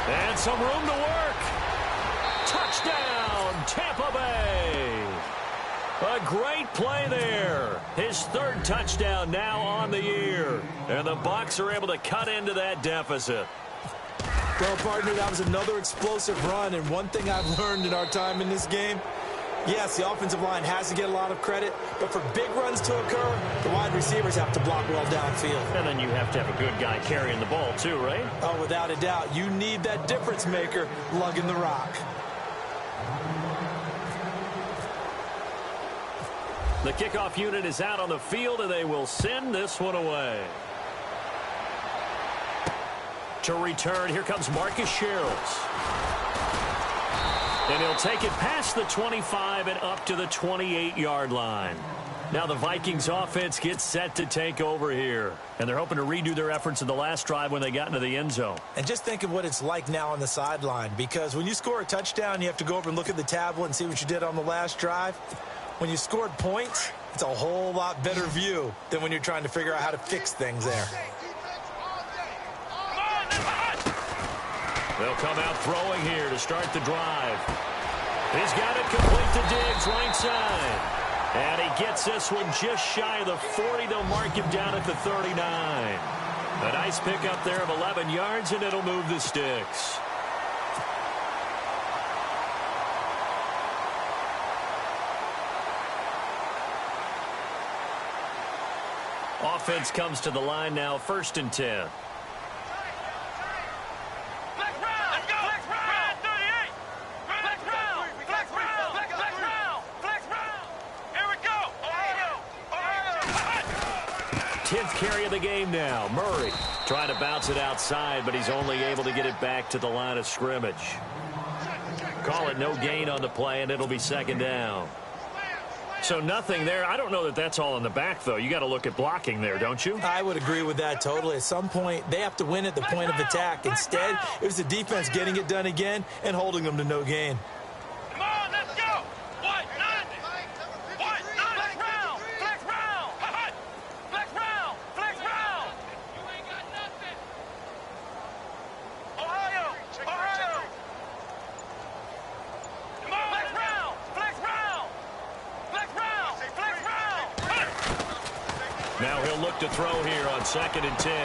And some room to work. Touchdown, Tampa Bay. A great play there. His 3rd touchdown now on the year. And the Bucs are able to cut into that deficit. Well, partner, that was another explosive run. And one thing I've learned in our time in this game, yes, the offensive line has to get a lot of credit, but for big runs to occur, the wide receivers have to block well downfield. And then you have to have a good guy carrying the ball too, right? Oh, without a doubt. You need that difference maker lugging the rock. The kickoff unit is out on the field, and they will send this one away. To return, here comes Marcus Sherrills. And he'll take it past the 25 and up to the 28-yard line. Now the Vikings offense gets set to take over here. And they're hoping to redo their efforts in the last drive when they got into the end zone. And just think of what it's like now on the sideline. Because when you score a touchdown, you have to go over and look at the tablet and see what you did on the last drive. When you scored points, it's a whole lot better view than when you're trying to figure out how to fix things there. They'll come out throwing here to start the drive. He's got it complete to Diggs, right side. And he gets this one just shy of the 40. They'll mark him down at the 39. A nice pickup there of 11 yards, and it'll move the sticks. Offense comes to the line now, 1st and 10. Carry of the game now. Murray trying to bounce it outside, but he's only able to get it back to the line of scrimmage. Call it no gain on the play, and it'll be second down. So nothing there. I don't know that that's all in the back, though. You got to look at blocking there, don't you? I would agree with that totally. At some point, they have to win at the point of attack. Instead, it was the defense getting it done again and holding them to no gain. Come on, let's go. White, 90. White, 90. Flex round. Flex round. Flex round. Flex round. You ain't got nothing. Ohio. Now he'll look to throw here on 2nd and 10.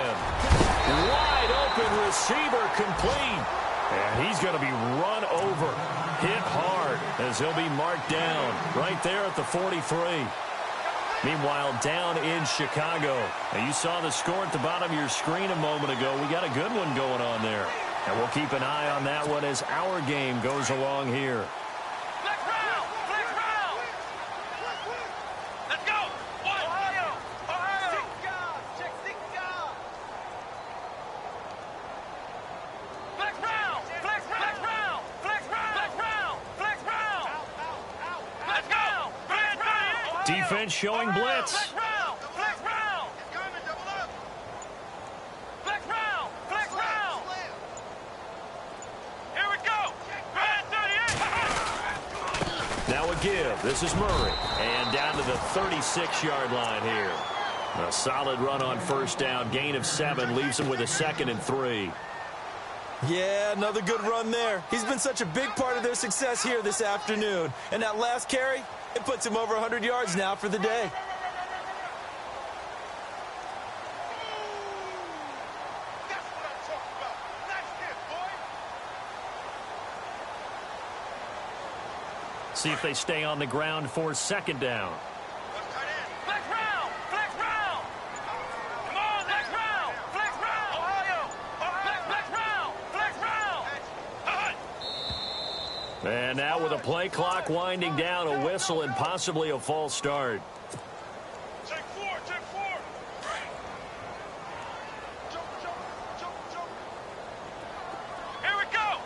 Wide open receiver complete. And he's going to be run over, hit hard, as he'll be marked down right there at the 43. Meanwhile, down in Chicago. And you saw the score at the bottom of your screen a moment ago. We got a good one going on there. And we'll keep an eye on that one as our game goes along here. Defense showing blitz. Flex round. Here we go. Now a give. This is Murray. And down to the 36-yard line here. A solid run on first down. Gain of 7 leaves him with a 2nd and 3. Yeah, another good run there. He's been such a big part of their success here this afternoon. And that last carry, it puts him over 100 yards now for the day. See if they stay on the ground for 2nd down. Flex round. Come on, flex round. Ohio. Flex round. And now with a play clock winding down, a whistle and possibly a false start. Take four. Here we go.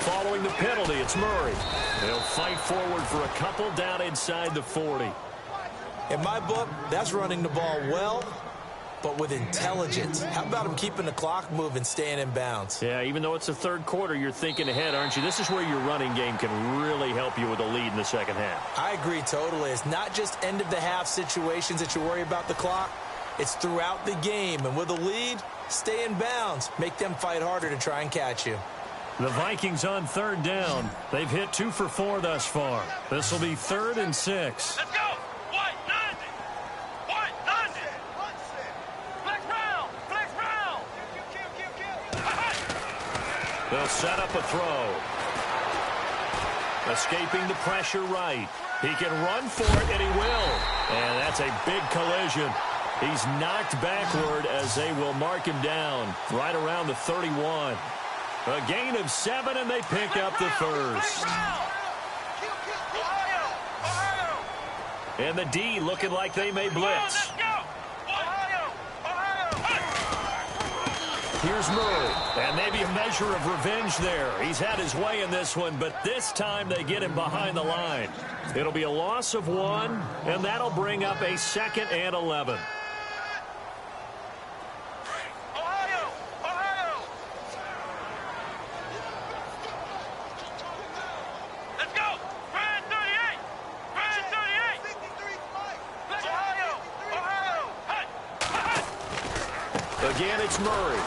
Following the penalty, it's Murray. They'll fight forward for a couple down inside the 40. In my book, that's running the ball well, but with intelligence. How about him keeping the clock moving, staying in bounds? Yeah, even though it's the 3rd quarter, you're thinking ahead, aren't you? This is where your running game can really help you with a lead in the 2nd half. I agree totally. It's not just end-of-the-half situations that you worry about the clock. It's throughout the game. And with a lead, stay in bounds. Make them fight harder to try and catch you. The Vikings on 3rd down. They've hit 2 for 4 thus far. This will be 3rd and 6. Let's go. White 90. Flex round. They'll set up a throw. Escaping the pressure right. He can run for it, and he will. And that's a big collision. He's knocked backward as they will mark him down right around the 31. A gain of 7, and they pick up the first. And the D looking like they may blitz. Here's Murray, and maybe a measure of revenge there. He's had his way in this one, but this time they get him behind the line. It'll be a loss of 1, and that'll bring up a 2nd and 11. Again, it's Murray.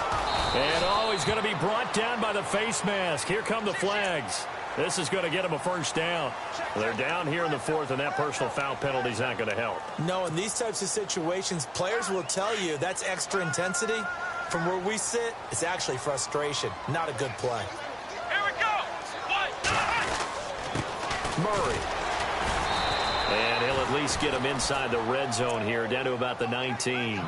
And, he's going to be brought down by the face mask. Here come the flags. This is going to get him a first down. They're down here in the 4th, and that personal foul penalty is not going to help. No, in these types of situations, players will tell you that's extra intensity. From where we sit, it's actually frustration, not a good play. Here we go. Murray. And he'll at least get him inside the red zone here, down to about the 19.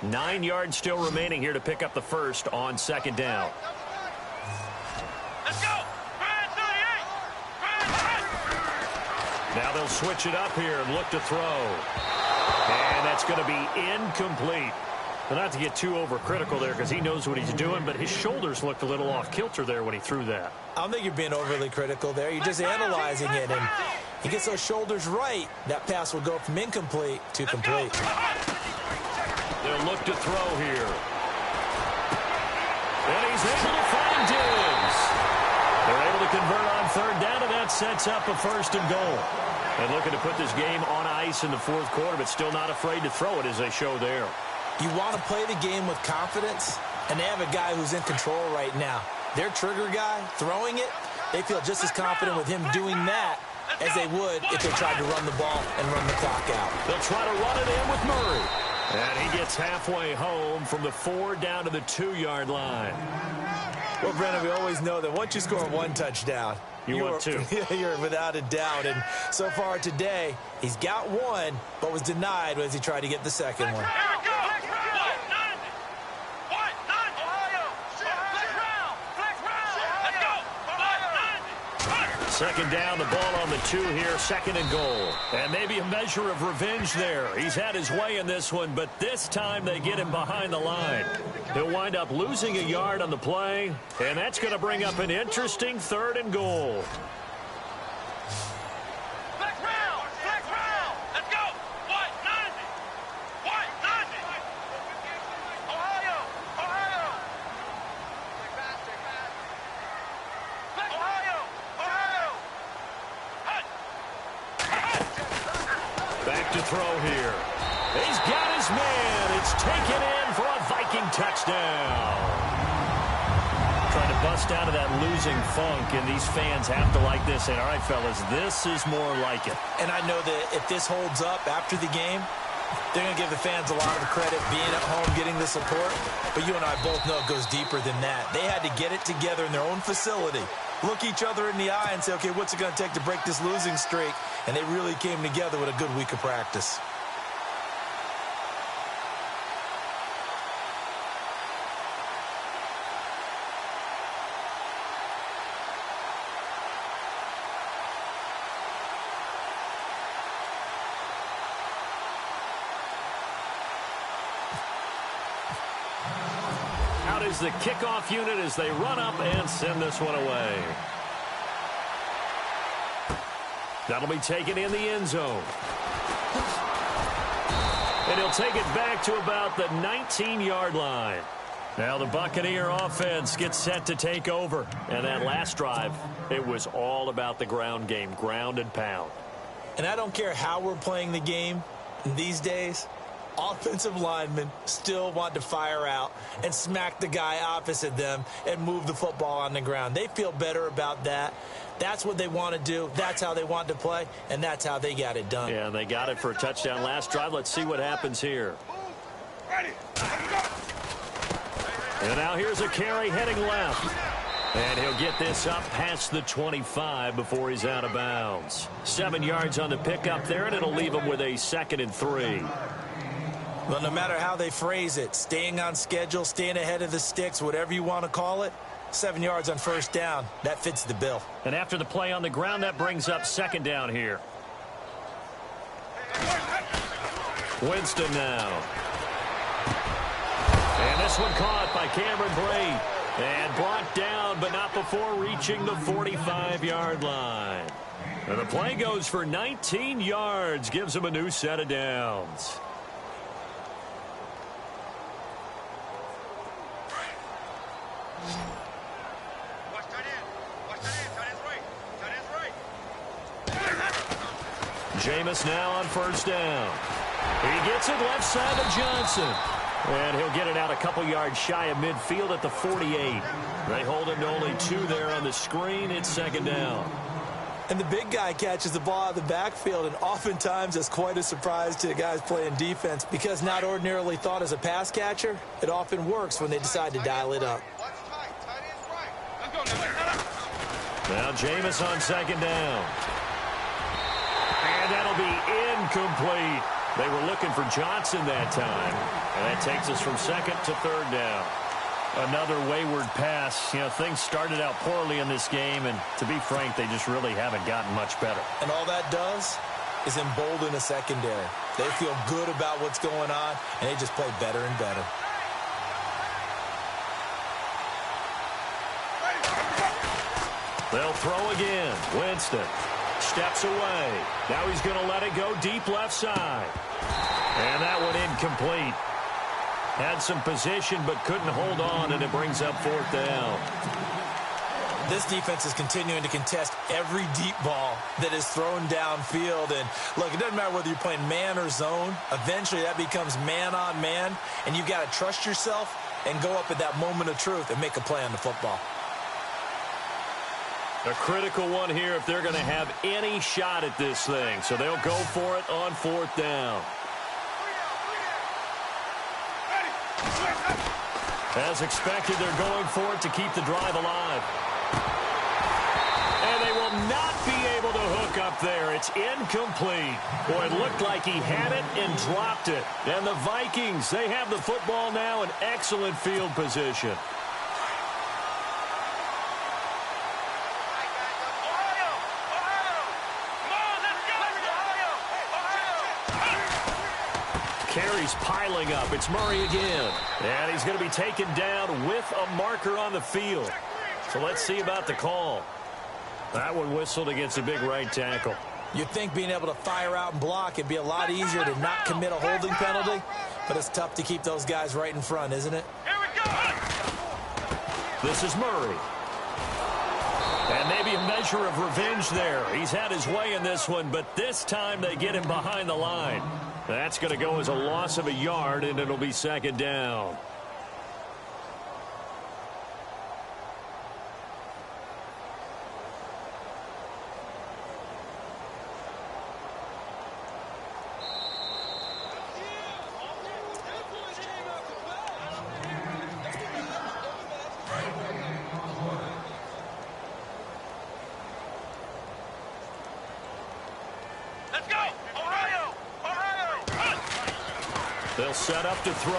Nine yards still remaining here to pick up the first on 2nd down. Let's go. Now they'll switch it up here and look to throw. And that's going to be incomplete. Well, not to get too overcritical there because he knows what he's doing, but his shoulders looked a little off kilter there when he threw that. I don't think you're being overly critical there. You're just analyzing it, and he gets those shoulders right. That pass will go from incomplete to complete. They'll look to throw here. And he's able to find Diggs. They're able to convert on 3rd down, and that sets up a 1st and goal. And looking to put this game on ice in the 4th quarter, but still not afraid to throw it as they show there. You want to play the game with confidence? And they have a guy who's in control right now. Their trigger guy, throwing it, they feel just as confident with him doing that as they would if they tried to run the ball and run the clock out. They'll try to run it in with Murray. And he gets halfway home from the 4 down to the 2-yard line. Well, Brennan, we always know that once you score 1 touchdown, you're 2. You're without a doubt. And so far today, he's got 1, but was denied as he tried to get the second one. Second down, the ball on the 2 here, 2nd and goal. And maybe a measure of revenge there. He's had his way in this one, but this time they get him behind the line. He'll wind up losing a yard on the play, and that's going to bring up an interesting 3rd and goal. Throw here. He's got his man. It's taken in for a Viking touchdown. Trying to bust out of that losing funk, and these fans have to like this. And all right, fellas, this is more like it. And I know that if this holds up after the game, they're going to give the fans a lot of credit being at home, getting the support. But you and I both know it goes deeper than that. They had to get it together in their own facility, look each other in the eye and say, okay, what's it going to take to break this losing streak? And they really came together with a good week of practice. Out is the kickoff unit as they run up and send this one away. That'll be taken in the end zone. And he'll take it back to about the 19-yard line. Now the Buccaneer offense gets set to take over. And that last drive, it was all about the ground game, ground and pound. And I don't care how we're playing the game these days, offensive linemen still want to fire out and smack the guy opposite them and move the football on the ground. They feel better about that. That's what they want to do. That's how they want to play, and that's how they got it done. Yeah, they got it for a touchdown last drive. Let's see what happens here. And now here's a carry heading left. And he'll get this up past the 25 before he's out of bounds. 7 yards on the pickup there, and it'll leave him with a 2nd and 3. Well, no matter how they phrase it, staying on schedule, staying ahead of the sticks, whatever you want to call it, 7 yards on first down, that fits the bill. And after the play on the ground, that brings up 2nd down here. Winston now. And this one caught by Cameron Brate. And brought down, but not before reaching the 45-yard line. And the play goes for 19 yards, gives him a new set of downs. Jameis now on first down. He gets it left side of Johnson. And he'll get it out a couple yards shy of midfield at the 48. They hold him to only 2 there on the screen. It's 2nd down. And the big guy catches the ball out of the backfield, and oftentimes it's quite a surprise to the guys playing defense because not ordinarily thought as a pass catcher, it often works when they decide to dial it up. Now Jameis on 2nd down. And that'll be incomplete. They were looking for Johnson that time. And that takes us from 2nd to 3rd down. Another wayward pass. You know, things started out poorly in this game, and to be frank, they just really haven't gotten much better. And all that does is embolden a secondary. They feel good about what's going on, and they just play better and better. They'll throw again. Winston steps away. Now he's going to let it go deep left side. And that one incomplete. Had some position but couldn't hold on, and it brings up 4th down. This defense is continuing to contest every deep ball that is thrown downfield. And look, it doesn't matter whether you're playing man or zone. Eventually that becomes man on man, and you've got to trust yourself and go up at that moment of truth and make a play on the football. A critical one here if they're going to have any shot at this thing. So they'll go for it on 4th down. As expected, they're going for it to keep the drive alive. And they will not be able to hook up there. It's incomplete. Boy, it looked like he had it and dropped it. And the Vikings, they have the football now in excellent field position. Carries piling up. It's Murray again. And he's going to be taken down with a marker on the field. So let's see about the call. That one whistled against a big right tackle. You'd think being able to fire out and block it'd be a lot easier to not commit a holding penalty, but it's tough to keep those guys right in front, isn't it? Here we go. This is Murray. And maybe a measure of revenge there. He's had his way in this one, but this time they get him behind the line. That's going to go as a loss of a yard, and it'll be 2nd down. Let's go. Ohio. Ohio. They'll set up to throw.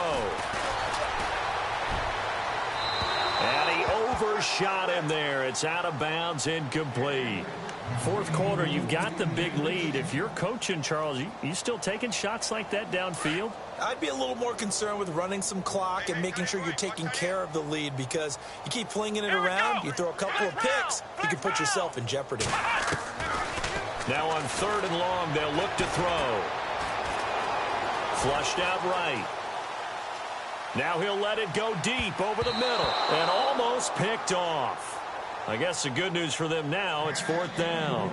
And he overshot him there. It's out of bounds, incomplete. 4th quarter, you've got the big lead. If you're coaching, Charles, you still taking shots like that downfield? I'd be a little more concerned with running some clock and making sure you're taking care of the lead, because you keep flinging it around, you throw a couple of picks, you can put yourself in jeopardy. Now on 3rd and long, they'll look to throw. Flushed out right. Now he'll let it go deep over the middle and almost picked off. I guess the good news for them now, it's 4th down.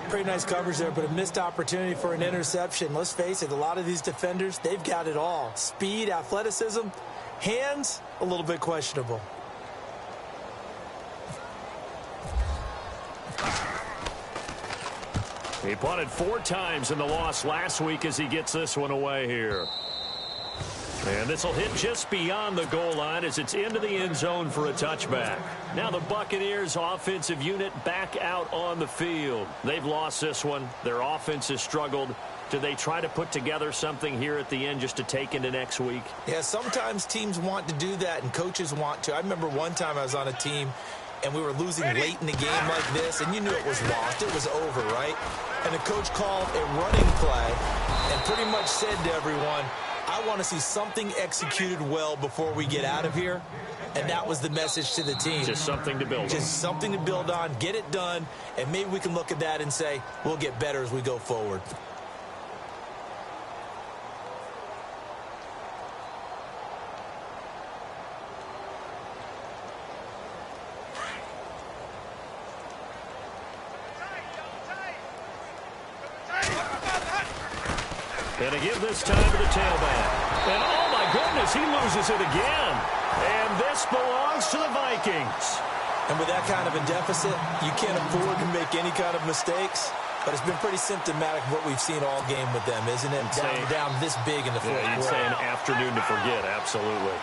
Pretty nice coverage there, but a missed opportunity for an interception. Let's face it, a lot of these defenders, they've got it all. Speed, athleticism, hands, a little bit questionable. He punted 4 times in the loss last week as he gets this one away here. And this will hit just beyond the goal line as it's into the end zone for a touchback. Now the Buccaneers offensive unit back out on the field. They've lost this one. Their offense has struggled. Do they try to put together something here at the end just to take into next week? Yeah, sometimes teams want to do that and coaches want to. I remember one time I was on a team and we were losing late in the game like this, and you knew it was lost. It was over, right? And the coach called a running play and pretty much said to everyone, I want to see something executed well before we get out of here. And that was the message to the team. Just something to build on. Just something to build on, get it done, and maybe we can look at that and say, we'll get better as we go forward. And a give this time to the tailback. And oh my goodness, he loses it again. And this belongs to the Vikings. And with that kind of a deficit, you can't afford to make any kind of mistakes. But it's been pretty symptomatic of what we've seen all game with them, isn't it? Down this big in the fourth quarter. You'd say an afternoon to forget, absolutely.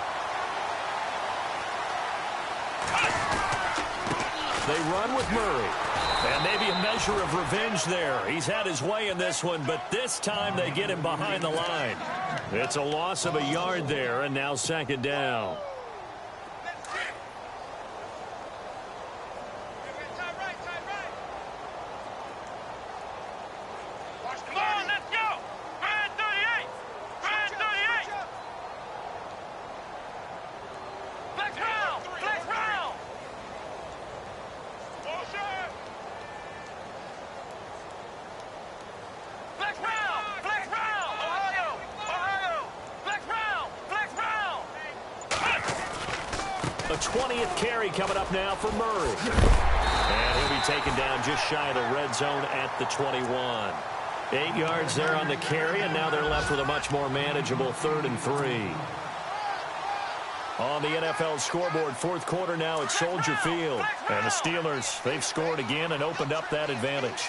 They run with Murray. And maybe a measure of revenge there. He's had his way in this one, but this time they get him behind the line. It's a loss of a yard there, and now 2nd down. Come on, let's go. Grand 38. Grand 38. Flex round. Flex round. Bullshit. Flex round! Flex round! Ohio! Ohio! Flex round! Flex round! A 20th carry coming up now for Murray. And he'll be taken down just shy of the red zone at the 21. 8 yards there on the carry, and now they're left with a much more manageable 3rd and 3. On the NFL scoreboard, fourth quarter now at Soldier Field. And the Steelers, they've scored again and opened up that advantage.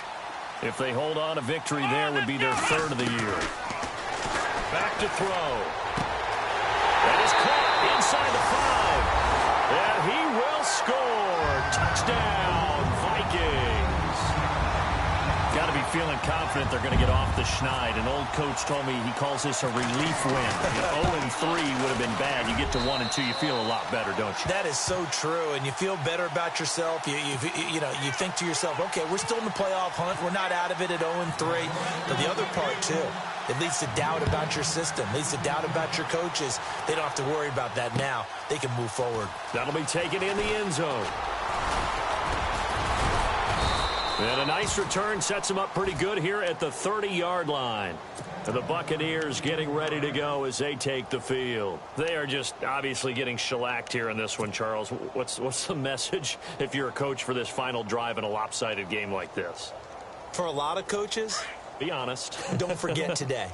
If they hold on, a victory there would be their third of the year. Back to throw. That is caught inside the 5. And he will score. Touchdown, Vikings. Got to be feeling confident they're going to get off the schneid. An old coach told me he calls this a relief win. 0-3 would have been bad. You get to 1-2, you feel a lot better, don't you? That is so true, and you feel better about yourself. You think to yourself, okay, we're still in the playoff hunt. We're not out of it at 0-3. But the other part, too, it leads to doubt about your system, leads to doubt about your coaches. They don't have to worry about that now. They can move forward. That'll be taken in the end zone. And a nice return sets them up pretty good here at the 30-yard line. And the Buccaneers getting ready to go as they take the field. They are just obviously getting shellacked here in this one, Charles. What's the message if you're a coach for this final drive in a lopsided game like this? For a lot of coaches, be honest. Don't forget today.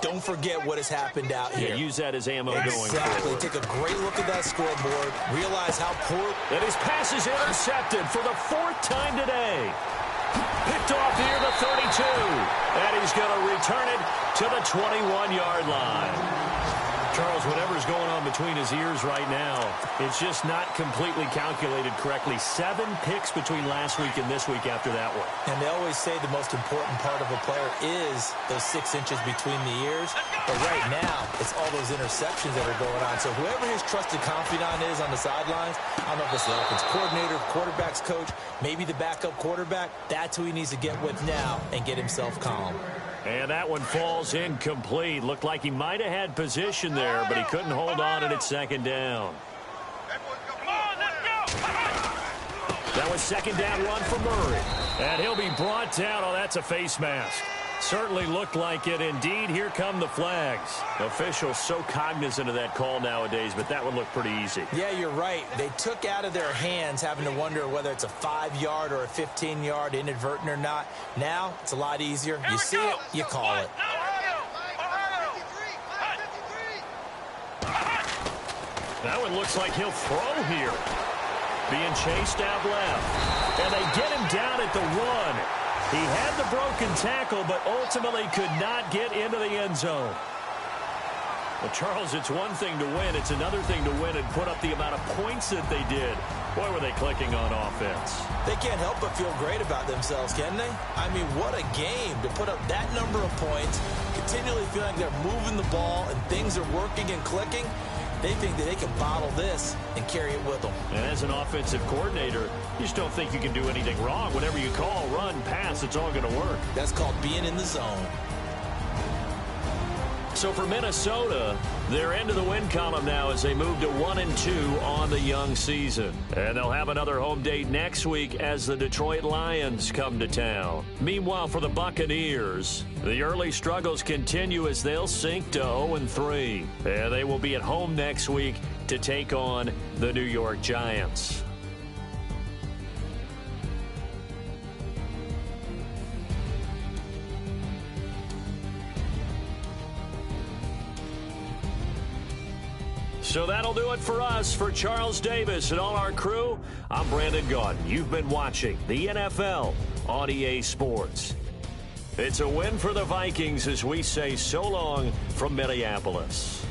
Don't forget what has happened out here. Yeah, use that as ammo going forward. Exactly. Take a great look at that scoreboard. Realize how poor. And his pass is intercepted for the 4th time today. Picked off near the 32. And he's going to return it to the 21-yard line. Charles, whatever's going on between his ears right now, it's just not completely calculated correctly. 7 picks between last week and this week after that one. And they always say the most important part of a player is those 6 inches between the ears. But right now, it's all those interceptions that are going on. So whoever his trusted confidant is on the sidelines, I don't know if it's the offense coordinator, quarterback's coach, maybe the backup quarterback, that's who he needs to get with now and get himself calm. And that one falls incomplete. Looked like he might have had position there, but he couldn't hold on and it's 2nd down. That was 2nd down run for Murray. And he'll be brought down. Oh, that's a face mask. Certainly looked like it. Indeed, here come the flags. Officials so cognizant of that call nowadays, but that would look pretty easy. Yeah, you're right. They took out of their hands having to wonder whether it's a 5-yard or a 15-yard inadvertent or not. Now, it's a lot easier. You see it, you call it. That one looks like he'll throw here. Being chased out left. And they get him down at the 1. He had the broken tackle, but ultimately could not get into the end zone. Well, Charles, it's one thing to win. It's another thing to win and put up the amount of points that they did. Boy, were they clicking on offense. They can't help but feel great about themselves, can they? I mean, what a game to put up that number of points, continually feeling like they're moving the ball and things are working and clicking. They think that they can bottle this and carry it with them. And as an offensive coordinator, you just don't think you can do anything wrong. Whatever you call, run, pass, it's all going to work. That's called being in the zone. So for Minnesota, they're into the win column now as they move to 1-2 on the young season. And they'll have another home date next week as the Detroit Lions come to town. Meanwhile, for the Buccaneers, the early struggles continue as they'll sink to 0-3. And they will be at home next week to take on the New York Giants. So that'll do it for us. For Charles Davis and all our crew, I'm Brandon Gaudin. You've been watching the NFL on EA Sports. It's a win for the Vikings as we say so long from Minneapolis.